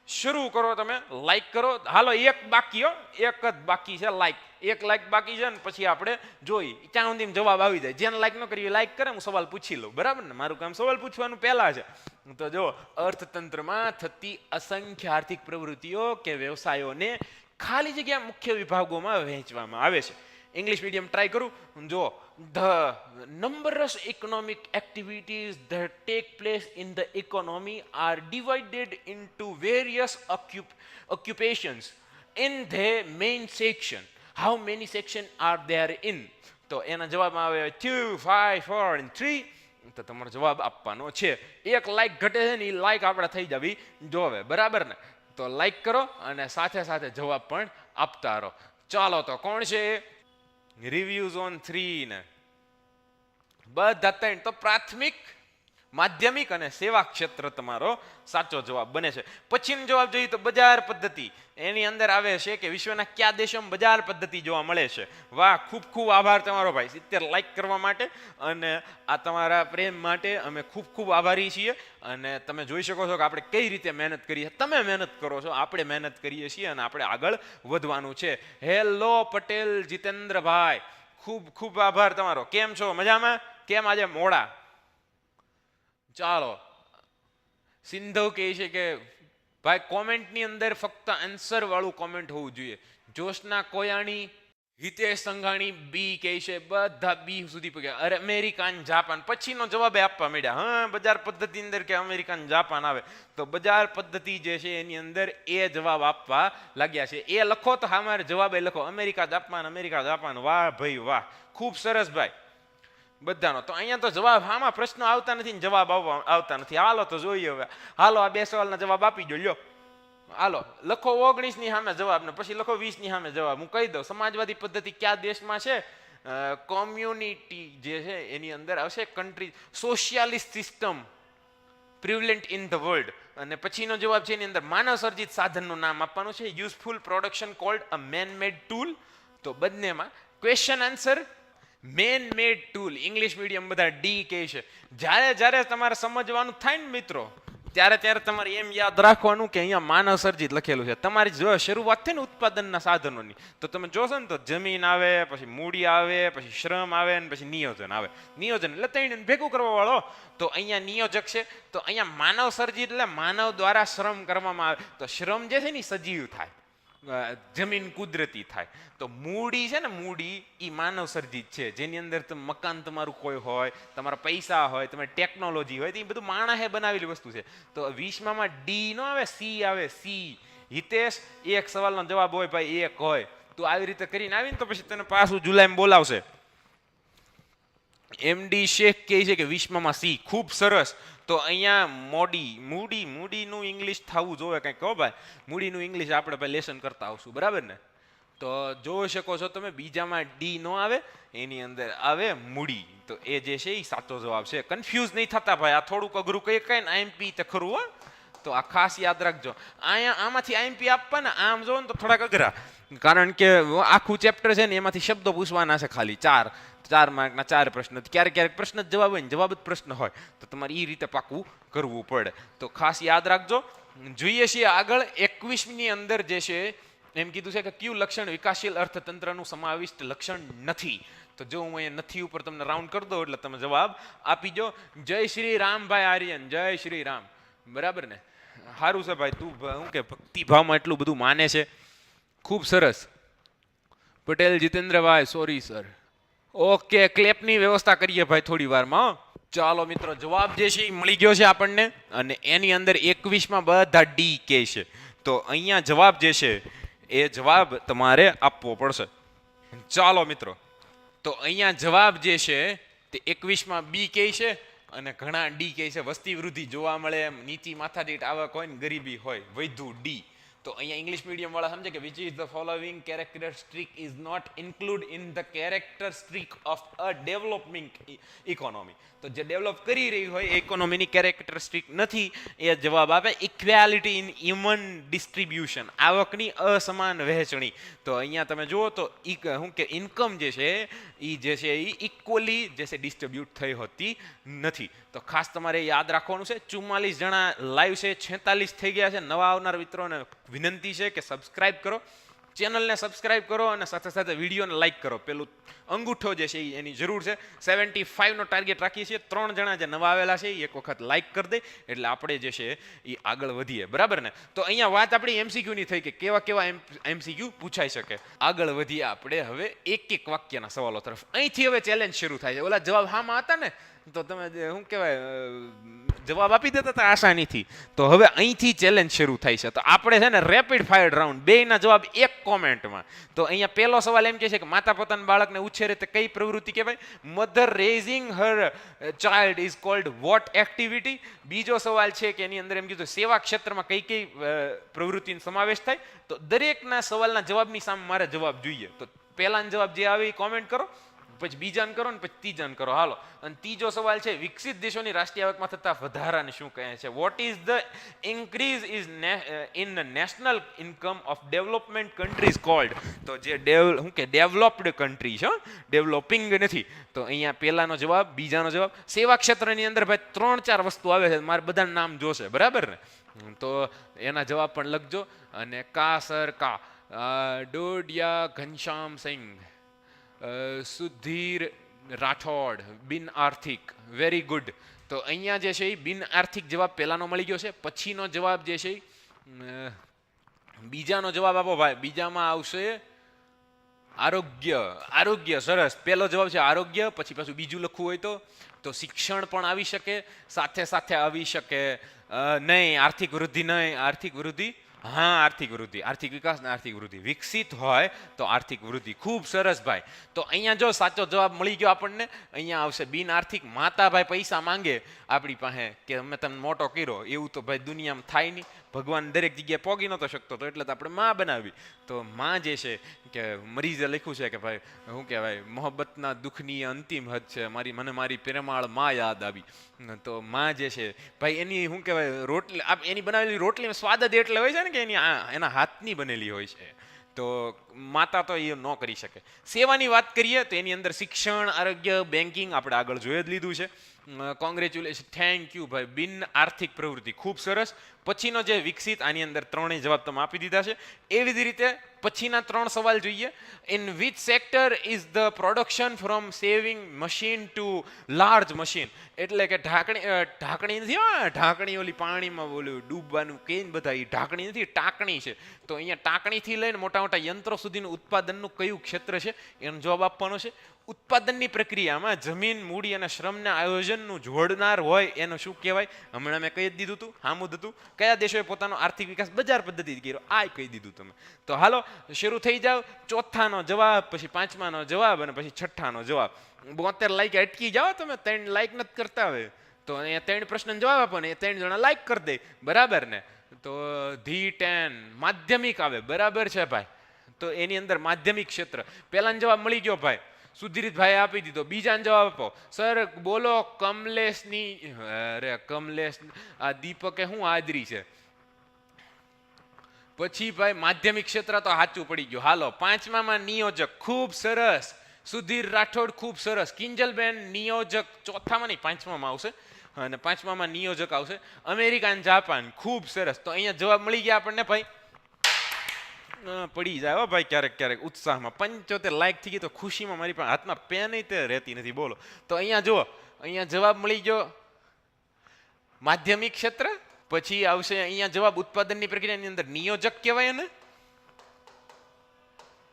શરૂ કરો, તમે લાઈક કરો. હાલો એક બાકી, એક જ બાકી છે લાઈક, એક લાઈક બાકી છે ને પછી આપણે જોઈ ત્યાં સુધી જવાબ આવી જાય. જેને લાઈક ન કરી લાઈક કરે, હું સવાલ પૂછી લઉં, બરાબર ને? મારું કામ સવાલ પૂછવાનું પહેલા છે. તો જો અર્થતંત્રમાં થતી અસંખ્ય આર્થિક પ્રવૃત્તિઓ કે વ્યવસાયોને ખાલી જગ્યા મુખ્ય વિભાગોમાં વહેંચવામાં આવે છે. ઇંગ્લિશ મીડિયમ ટ્રાય કરું. જો the numerous economic activities that take place in the economy are divided into various occupations in the main section. How many sections are there in? તો એના જવાબમાં આવે 2, 5, 4 and 3. તો તમારો જવાબ આપવાનો છે. એક લાઈક ઘટે છે ને એ લાઈક આપણે થઈ જવી જોવે, બરાબર ને? તો લાઈક કરો અને સાથે સાથે જવાબ પણ આપતા રહો. ચાલો તો કોણ છે? રિવ્યુઝ ઓન 3 ને બધા 3. તો પ્રાથમિક, માધ્યમિક અને સેવા ક્ષેત્ર તમારો સાચો જવાબ બને છે. પછીનો જવાબ જોઈએ તો બજાર પદ્ધતિ. એની અંદર આવે છે કે વિશ્વના કયા દેશોમાં બજાર પદ્ધતિ જોવા મળે છે. વાહ, ખૂબ ખૂબ આભાર તમારો ભાઈ 70 લાઈક કરવા માટે અને આ તમારા પ્રેમ માટે અમે ખૂબ ખૂબ આભારી છીએ. અને તમે જોઈ શકો છો કે આપણે કઈ રીતે મહેનત કરીએ. તમે મહેનત કરો છો, આપણે મહેનત કરીએ છીએ અને આપણે આગળ વધવાનું છે. હેલો પટેલ જીતેન્દ્રભાઈ, ખૂબ ખૂબ આભાર તમારો. કેમ છો? મજામાં? કેમ આજે મોડા? ચાલો, સિંધુ કહે છે કે ભાઈ કોમેન્ટની અંદર ફક્ત આન્સર વાળું કોમેન્ટ હોવું જોઈએ. જોશના કોયાણી, હિતેશ સંઘાણી બી કહે છે, બધા બી સુધી પગ્યા. અરે અમેરિકા અને જાપાન પછીનો જવાબ આપવા માંડ્યા. હા, બજાર પદ્ધતિ અંદર કે અમેરિકા અને જાપાન આવે તો બજાર પદ્ધતિ જે છે એની અંદર એ જવાબ આપવા લાગ્યા છે. એ લખો તો હા, મારે જવાબ એ લખો અમેરિકા જાપાન, અમેરિકા જાપાન. વાહ ભાઈ વાહ, ખૂબ સરસ ભાઈ બધાનો. તો અહીંયા તો જવાબ, આમાં પ્રશ્નો આવતા નથી ને જવાબ આવતા નથી. હાલો તો જોઈએ હવે. હાલો આ 2 સવાલના જવાબ આપી દો. લ્યો હાલો લખો 19 ની સામે જવાબ ને પછી લખો 20 ની સામે જવાબ. હું કહી દઉં સમાજવાદી પદ્ધતિ કયા દેશમાં છે. કોમ્યુનિટી જે છે એની અંદર આવશે country. Socialist system prevalent in the world. અને પછીનો જવાબ છે એની અંદર માનવ સર્જિત સાધનનું નામ આપવાનું છે. યુઝફુલ પ્રોડક્શન કોલ્ડ અ મેન મેડ ટૂલ. તો બંનેમાં ક્વેશ્ચન આન્સર મેન મેડ ટૂલ. ઇંગ્લિશ મીડિયમ બધા ડી કહે છે. જ્યારે તમારે સમજવાનું થાય ને મિત્રો, ત્યારે તમારે એમ યાદ રાખવાનું કે અહીંયા માનવ સર્જિત લખેલું છે. તમારી જો શરૂઆત થાય ને ઉત્પાદનના સાધનોની તો તમે જોશો ને તો જમીન આવે, પછી મૂડી આવે, પછી શ્રમ આવે ને પછી નિયોજન આવે. નિયોજન એટલે 3 ભેગું કરવા વાળો. તો અહીંયા નિયોજક છે. તો અહીંયા માનવ સર્જિત એટલે માનવ દ્વારા શ્રમ કરવામાં આવે. તો શ્રમ જે છે ને સજીવ થાય, જમીન કુદરતી થાય. તો મૂડી છે ને, મૂડી એ માનવ સર્જિત છે. જેની અંદર મકાન તમારું કોઈ હોય, તમારા પૈસા હોય, તમારી ટેકનોલોજી હોય, એ બધું માણસે બનાવેલી વસ્તુ છે. તો 20માં ડી નો આવે, સી આવે. સી હિતેશ, એક સવાલનો જવાબ હોય ભાઈ, એક હોય. તું આવી રીતે કરીને આવીને તો પછી તને પાછું જુલાઈમાં બોલાવશે. એમડી શેખ કહે છે કે 20માં સી. ખૂબ સરસ. તો અહીંયા મૂડીનું ઇંગ્લિશ થવું જોઈએ કંઈક. કહો ભાઈ, મૂડીનું ઇંગ્લિશ આપણે ભાઈ લેસન કરતા આવશું, બરાબર ને? તો જોઈ શકો છો તમે, બીજામાં ડી નો આવે, એની અંદર આવે મૂડી. તો એ જે છે એ સાચો જવાબ છે. કન્ફ્યુઝ નહીં થતા ભાઈ, આ થોડુંક અઘરું કઈ આઈએમપી તે ખરું હો. તો આ ખાસ યાદ રાખજો. આમાંથી આઈએમપી આપવાના આમ જો ને તો થોડાક અઘરા, કારણ કે આખું ચેપ્ટર છે ને એમાંથી શબ્દો પૂછવાના છે ખાલી 4 માર્કના 4 પ્રશ્ન. ક્યારેક પ્રશ્ન જ જવાબ હોય ને જવાબ જ પ્રશ્ન હોય. તો તમારે એ રીતે પાકું કરવું પડે. તો ખાસ યાદ રાખજો. જોઈએ છીએ આગળ 21ની અંદર જે છે એમ કીધું છે કે કયું લક્ષણ વિકાસશીલ અર્થતંત્રનું સમાવિષ્ટ લક્ષણ નથી. તો જો હું અહીંયા નથી ઉપર તમને રાઉન્ડ કરી દઉં એટલે તમે જવાબ આપી દો. જય શ્રી રામભાઈ આર્યન, જય શ્રી રામ. બરાબર ને? સારું છે ભાઈ, તું શું કે ભક્તિભાવમાં એટલું બધું માને છે. ખૂબ સરસ. Patel જીતેન્દ્રભાઈ, sorry sir. ઓકે, ક્લેપની વ્યવસ્થા કરીએ ભાઈ થોડી વારમાં. ચાલો મિત્રો, જવાબ જે છે એ મળી ગયો છે આપણને. અને એની અંદર 21માં બધા ડી કે છે. તો અહીંયા જવાબ જે છે એ જવાબ તમારે આપવો પડશે. ચાલો મિત્રો, તો અહીંયા જવાબ જે છે તે 21માં બી કે છે અને ઘણા ડી કે છે. વસ્તી વૃદ્ધિ જોવા મળે, નીતિ માથાદીઠ આવક હોય ને ગરીબી હોય, વધુ ડી. તો અહીંયા ઇંગ્લિશ મીડિયમ વાળા સમજે કે which is the following characteristic is not include in the characteristic of a developing economy. તો જે ડેવલપ કરી રહી હોય એ ઇકોનોમીની કેરેક્ટરિસ્ટિક નથી, એ જવાબ આપે ઇક્વાલિટી ઇન ઇવન ડિસ્ટ્રીબ્યુશન, આવકની અસમાન વહેંચણી. તો અહીંયા તમે જુઓ તો શું કે ઇન્કમ જે છે એ ઇક્વલી જે છે ડિસ્ટ્રીબ્યુટ થઈ હોતી નથી. તો ખાસ તમારે યાદ રાખવાનું છે. 44 જણા લાઈવ છે, 46 થઈ ગયા છે. નવા આવનાર મિત્રોને વિનંતી છે કે સબસ્ક્રાઇબ કરો, ચેનલને સબસ્ક્રાઇબ કરો અને સાથે સાથે વિડીયોને લાઈક કરો. પેલું અંગૂઠો જે છે એની જરૂર છે. 75 નો ટાર્ગેટ રાખીએ છીએ. 3 જણા જે નવા આવેલા છે એ એક વખત લાઈક કરી દે એટલે આપણે જે છે એ આગળ વધીએ, બરાબર ને. તો અહીંયા વાત આપણી એમસીક્યુ ની થઈ કે કેવા કેવા એમસીક્યુ પૂછાઈ શકે. આગળ વધીએ આપણે હવે એક વાક્યના સવાલો તરફ. અહીંથી હવે ચેલેન્જ શરૂ થાય છે. ઓલા જવાબ હામાં હતા ને તો તમે શું કહેવાય જવાબ આપી દેતા હતા આસાનીથી, તો હવે અહીંથી ચેલેન્જ શરૂ થાય છે. તો આપણે છે ને રેપિડ ફાયર રાઉન્ડ, બેયના જવાબ એક કોમેન્ટમાં. તો અહીંયા પહેલો સવાલ એમ કહે છે કે માતા પોતાના બાળકને ઉછેરે તે કઈ પ્રવૃત્તિ કહેવાય? Mother raising her child is called what activity. બીજો સવાલ છે કે એની અંદર એમ કીધું સેવા ક્ષેત્રમાં કઈ કઈ પ્રવૃત્તિનો સમાવેશ થાય. તો દરેકના સવાલના જવાબની સામે મારે જવાબ જોઈએ. તો પહેલાનો જવાબ જે આવે એ કોમેન્ટ કરો, પછી બીજાને કરો ને પછી ત્રીજાને કરો. હાલો, અને ત્રીજો સવાલ છે વિકસિત દેશોની રાષ્ટ્રીય આવકમાં થતા વધારાને શું કહે છે? What is the increase is in national income of development countries cold. તો જે શું કે ડેવલપ્ડ કન્ટ્રી છે, ડેવલપિંગ નથી. તો અહીંયા પહેલાનો જવાબ, બીજાનો જવાબ. સેવા ક્ષેત્રની અંદર ભાઈ 3-4 વસ્તુ આવે છે, મારે બધાનું નામ જોશે, બરાબર ને. તો એના જવાબ પણ લખજો. અને કા સર કા, ડોડિયા ઘનશ્યામ સિંહ, સુધીર રાઠોડ, બિન આર્થિક, વેરી ગુડ. તો અહીંયા જે છે એ બિન આર્થિક જવાબ પહેલાનો મળી ગયો છે. પછીનો જવાબ જે છે બીજાનો જવાબ આપો ભાઈ. બીજામાં આવશે આરોગ્ય. આરોગ્ય, સરસ. પહેલો જવાબ છે આરોગ્ય, પછી પાછું બીજું લખવું હોય તો શિક્ષણ પણ આવી શકે, સાથે સાથે આવી શકે નહીં આર્થિક વૃદ્ધિ, નહીં આર્થિક વૃદ્ધિ, હા આર્થિક વૃદ્ધિ, આર્થિક વિકાસ ને આર્થિક વૃદ્ધિ. વિકસિત હોય તો આર્થિક વૃદ્ધિ. ખૂબ સરસ ભાઈ. તો અહીંયા જો સાચો જવાબ મળી ગયો આપણને. અહીંયા આવશે બિન આર્થિક. માતા ભાઈ પૈસા માંગે આપણી પાસે કે અમે તમને મોટો કર્યો, એવું તો ભાઈ દુનિયામાં થાય નહીં. ભગવાન દરેક જગ્યાએ પોગી નહોતો શકતો, તો એટલે તો આપણે માં બનાવી. તો માં જે છે કે મરીઝે લખ્યું છે કે ભાઈ શું કહેવાય, મોહબ્બતના દુઃખની અંતિમ હદ છે, મને મારી પ્રેમાળ માં યાદ આવી. તો માં જે છે ભાઈ એની શું કહેવાય રોટલી, એની બનાવેલી રોટલીમાં સ્વાદ જ એટલે હોય છે ને કે એના હાથની બનેલી હોય છે. તો માતા તો એ ન કરી શકે. સેવાની વાત કરીએ તો એની અંદર શિક્ષણ, આરોગ્ય, બેન્કિંગ આપણે આગળ જોઈ જ લીધું છે. કોંગ્રેચ્યુલેશન, થેન્ક યુ ભાઈ. બિન આર્થિક પ્રવૃત્તિ, ખૂબ સરસ. પછીનો જે વિકસિત, આની અંદર 3 જવાબ તમે આપી દીધા છે. એવી જ રીતે પછીના 3 સવાલ જોઈએ. In which sector is the production from saving machine to large machine. એટલે કે ઢાંકણી નથી, ઢાંકણી ઓલી પાણીમાં બોલ્યું ડૂબવાનું કે બધા, એ ઢાંકણી નથી, ટાંકણી છે. તો અહીંયા ટાંકણીથી લઈને મોટા મોટા યંત્રો સુધીનું ઉત્પાદનનું કયું ક્ષેત્ર છે એનો જવાબ આપવાનો છે. ઉત્પાદનની પ્રક્રિયામાં જમીન, મૂડી અને શ્રમના આયોજનનું જોડનાર હોય એનું શું કહેવાય? હમણાં મેં કહી જ દીધું હતું, હામુદ હતું. કયા દેશોએ પોતાનો આર્થિક વિકાસ બજાર પદ્ધતિથી કર્યો? આ કહી દીધું તમે. તો હાલો શરૂ થઈ જાવ. ચોથાનો જવાબ, પછી 5માનો જવાબ અને પછી 6ઠાનો જવાબ. 72 લાઈક અટકી જાઓ તમે. 3 લાઈક નથી કરતા હવે તો અહીંયા 3 પ્રશ્નનો જવાબ આપો ને, એ 3 જણા લાઈક કરી દે, બરાબર ને. તો ધી 10 માધ્યમિક આવે, બરાબર છે ભાઈ. તો એની અંદર માધ્યમિક ક્ષેત્ર. પહેલાનો જવાબ મળી ગયો ભાઈ, સુધીરભાઈ આપી દીધો. બીજાનો જવાબ આપો સર. બોલો કમલેશની, અરે કમલેશ, આ દીપકે શું હાજરી છે. પછી ભાઈ માધ્યમિક ક્ષેત્ર તો સાચું પડી ગયું. હાલો 5મામાં નિયોજક, ખૂબ સરસ. સુધીર રાઠોડ, ખૂબ સરસ. કિંજલબેન નિયોજક 4થામાં નહીં 5મામાં આવશે, અને 5મામાં નિયોજક આવશે. અમેરિકા અને જાપાન, ખૂબ સરસ. તો અહીંયા જવાબ મળી ગયા આપણને ભાઈ. પડી જાય ભાઈ ક્યારેક ક્યારેક ઉત્સાહમાં. 75 લાઈક થઈ ગઈ તો ખુશીમાં મારી પાસે હાથમાં પેન તે રહેતી નથી, બોલો. તો અહીંયા જુઓ, અહીંયા જવાબ મળી ગયો માધ્યમિક ક્ષેત્ર. પછી આવશે અહીંયા જવાબ ઉત્પાદનની પ્રક્રિયાની અંદર નિયોજક કહેવાય ને.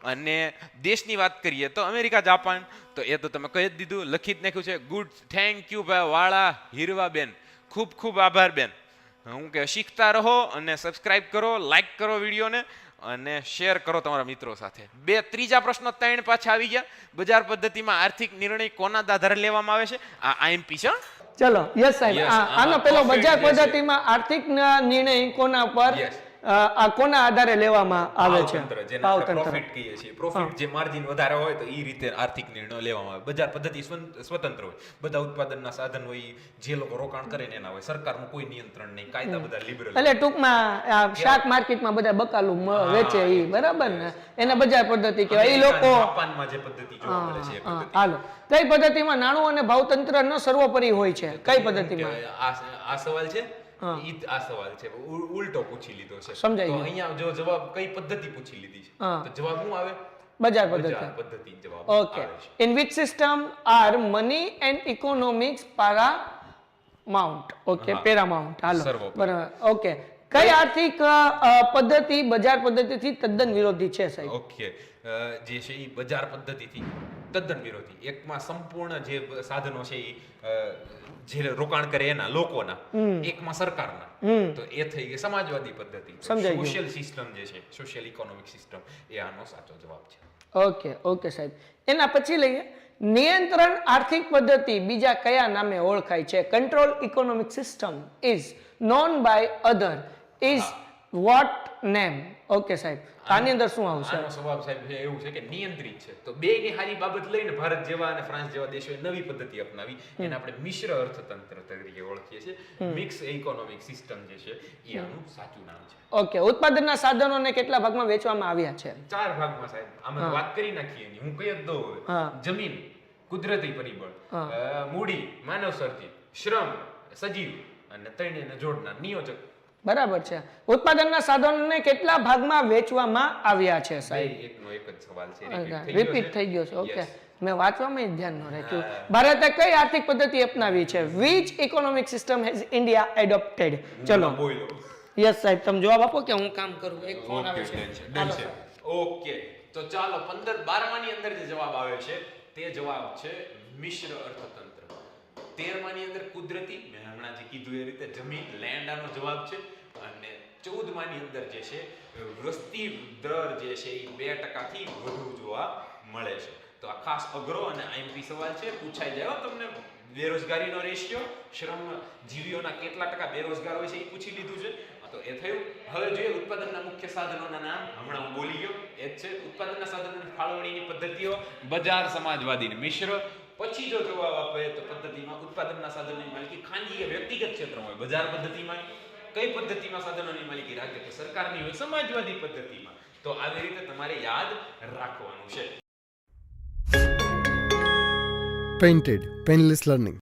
અને દેશની વાત કરીએ તો અમેરિકા, જાપાન. તો એ તો તમે કહી જ દીધું, લખી જ નાખ્યું છે. ગુડ, થેન્ક યુ ભાઈ વાળા હીરવાબેન, ખૂબ ખૂબ આભાર બેન. હું કે શીખતા રહો અને સબસ્ક્રાઇબ કરો, લાઈક કરો વિડીયોને અને શેર કરો તમારા મિત્રો સાથે. ત્રીજા પ્રશ્ન 3 પાછા આવી ગયા. બજાર પદ્ધતિમાં આર્થિક નિર્ણય કોના આધારે લેવામાં આવે છે? આ આઈએમપી છે. ચલો યસ સાહેબ, આનો પેલો બજાર પદ્ધતિમાં આર્થિક નિર્ણય કોના પર આ કોના આધારે લેવામાં આવે છે? ભાવતંત્ર, જેને ભાવતંત્ર. પ્રોફિટ કહીએ છીએ. પ્રોફિટ જે માર્જિન વધારે હોય તો એ રીતે આર્થિક નિર્ણયો લેવામાં આવે. બજાર પદ્ધતિ સ્વતંત્ર હોય. બધા ઉત્પાદનના સાધન હોય જે લોકો રોકાણ કરે ને એના હોય. સરકારનું કોઈ નિયંત્રણ નહીં, કાયદા બધા લિબરલ. એટલે ટૂંકમાં આ શાક માર્કેટમાં બધા બકાલું વેચે ઈ બરાબર ને, એને બજાર પદ્ધતિ કહેવાય. એ લોકો જાપાનમાં જે પદ્ધતિ જોવા મળે છે એ હા, પદ્ધતિ. હાલો કઈ પદ્ધતિમાં નાણું અને ભાવતંત્રનો સર્વોપરી હોય છે? કઈ પદ્ધતિમાં? આ સવાલ છે આ સવાલ છે ઉલટો પૂછી લીધો છે. સમજાઈ તો ગયું. અહીંયા જો જવાબ કઈ પદ્ધતિ પૂછી લીધી છે હા. તો જવાબ શું આવે? બજાર પદ્ધતિ. બજાર પદ્ધતિ જવાબ Okay. આવે છે. In which system are money and economics paramount? Okay, હા. paramount. હાલો. સર્વોપરી. બરાબર. Okay. કઈ આર્થિક પદ્ધતિ બજાર પદ્ધતિથી તદ્દન વિરોધી છે સાહેબ? ઓકે, જે છે એ બજાર પદ્ધતિથી તદ્દન વિરોધી. એકમાં સંપૂર્ણ જે સાધનો છે એ જે રોકાણ કરે એના લોકોના, એકમાં સરકારના. તો એ થઈ ગઈ સમાજવાદી પદ્ધતિ. સમજાઈ ગયું. સોશિયલ સિસ્ટમ જે છે, સોશિયલ ઇકોનોમિક સિસ્ટમ, એ આનો સાચો જવાબ છે. ઓકે ઓકે સાહેબ. એના પછી લઈએ નિયંત્રણ આર્થિક પદ્ધતિ બીજા કયા નામે ઓળખાય છે? Control economic system is known by other is what name? Okay સાહેબ, આની અંદર શું આવશે? આનો જવાબ સાહેબ છે એવું છે કે નિયંત્રિત છે. તો બેની હારી બાબત લઈને ભારત જેવા અને ફ્રાન્સ જેવા દેશોએ નવી પદ્ધતિ અપનાવી. એને આપણે મિશ્ર અર્થતંત્ર તરીકે ઓળખીએ છીએ. મિક્સ ઇકોનોમિક સિસ્ટમ જે છે એ આનું સાચું નામ છે. ઓકે, ઉત્પાદનના સાધનોને કેટલા ભાગમાં વેચવામાં આવ્યા છે? 4 ભાગમાં સાહેબ. આમાં વાત કરી નાખીએ એની. હું કઈ જ દઉં હવે. હા. જમીન, કુદરતી પરિબળ, મૂડી, માનવ સર્જિત, શ્રમ, સજીવ અને ત્રણેયને જોડનાર નિયોજક. બરાબર છે. ઉત્પાદનના સાધનોને કેટલા ભાગમાં વેચવામાં આવ્યા છે સાહેબ? એકનો એક જ સવાલ છે. રિપીટ થઈ ગયો છે. Okay, Yes. મેં વાંચવામાં ધ્યાન ન રાખ્યું. ભારતે કઈ આર્થિક પદ્ધતિ અપનાવી છે? Which economic system has India adopted? ચલો બોલો. યસ સાહેબ, તમે જવાબ આપો કે હું કામ કરું? એક ફોન આવે ઓકે, છે. ડન છે. ઓકે, તો ચાલો 12માની અંદર જે જવાબ આવે છે તે જવાબ છે મિશ્ર અર્થતંત્ર. 13માની અંદર કુદરતી, મેં હમણાં જે કીધું એ રીતે જમીન, લેન્ડ આનો જવાબ છે. અને 14માની અંદર જે છે વસ્તી દર જે છે એ 2% થી વધુ જોવા મળે છે. તો આ ખાસ અઘરો અને આઈએમપી સવાલ છે, પૂછાઈ જાય હો તમને. બેરોજગારીનો રેશિયો, શ્રમજીવીઓના કેટલા ટકા બેરોજગાર હોય છે એ પૂછી લીધું છે. તો એ થયું. હવે જોઈએ ઉત્પાદનના મુખ્ય સાધનોના નામ. હમણાં હું બોલી ગયો એ જ છે. ઉત્પાદનના સાધનોની ફાળવણીની પદ્ધતિઓ બજાર, સમાજવાદી ને મિશ્ર. પછી જો જવાબ આપે તો પદ્ધતિમાં ઉત્પાદનના સાધનોની માલિકી ખાનગી વ્યક્તિગત ક્ષેત્રમાં હોય. બજાર પદ્ધતિમાં કઈ પદ્ધતિમાં સાધનોની માલિકી રાજ્ય કે સરકારની હોય? સમાજવાદી પદ્ધતિમાં. તો આવી રીતે તમારે યાદ રાખવાનું છે. Painted Painless Learning.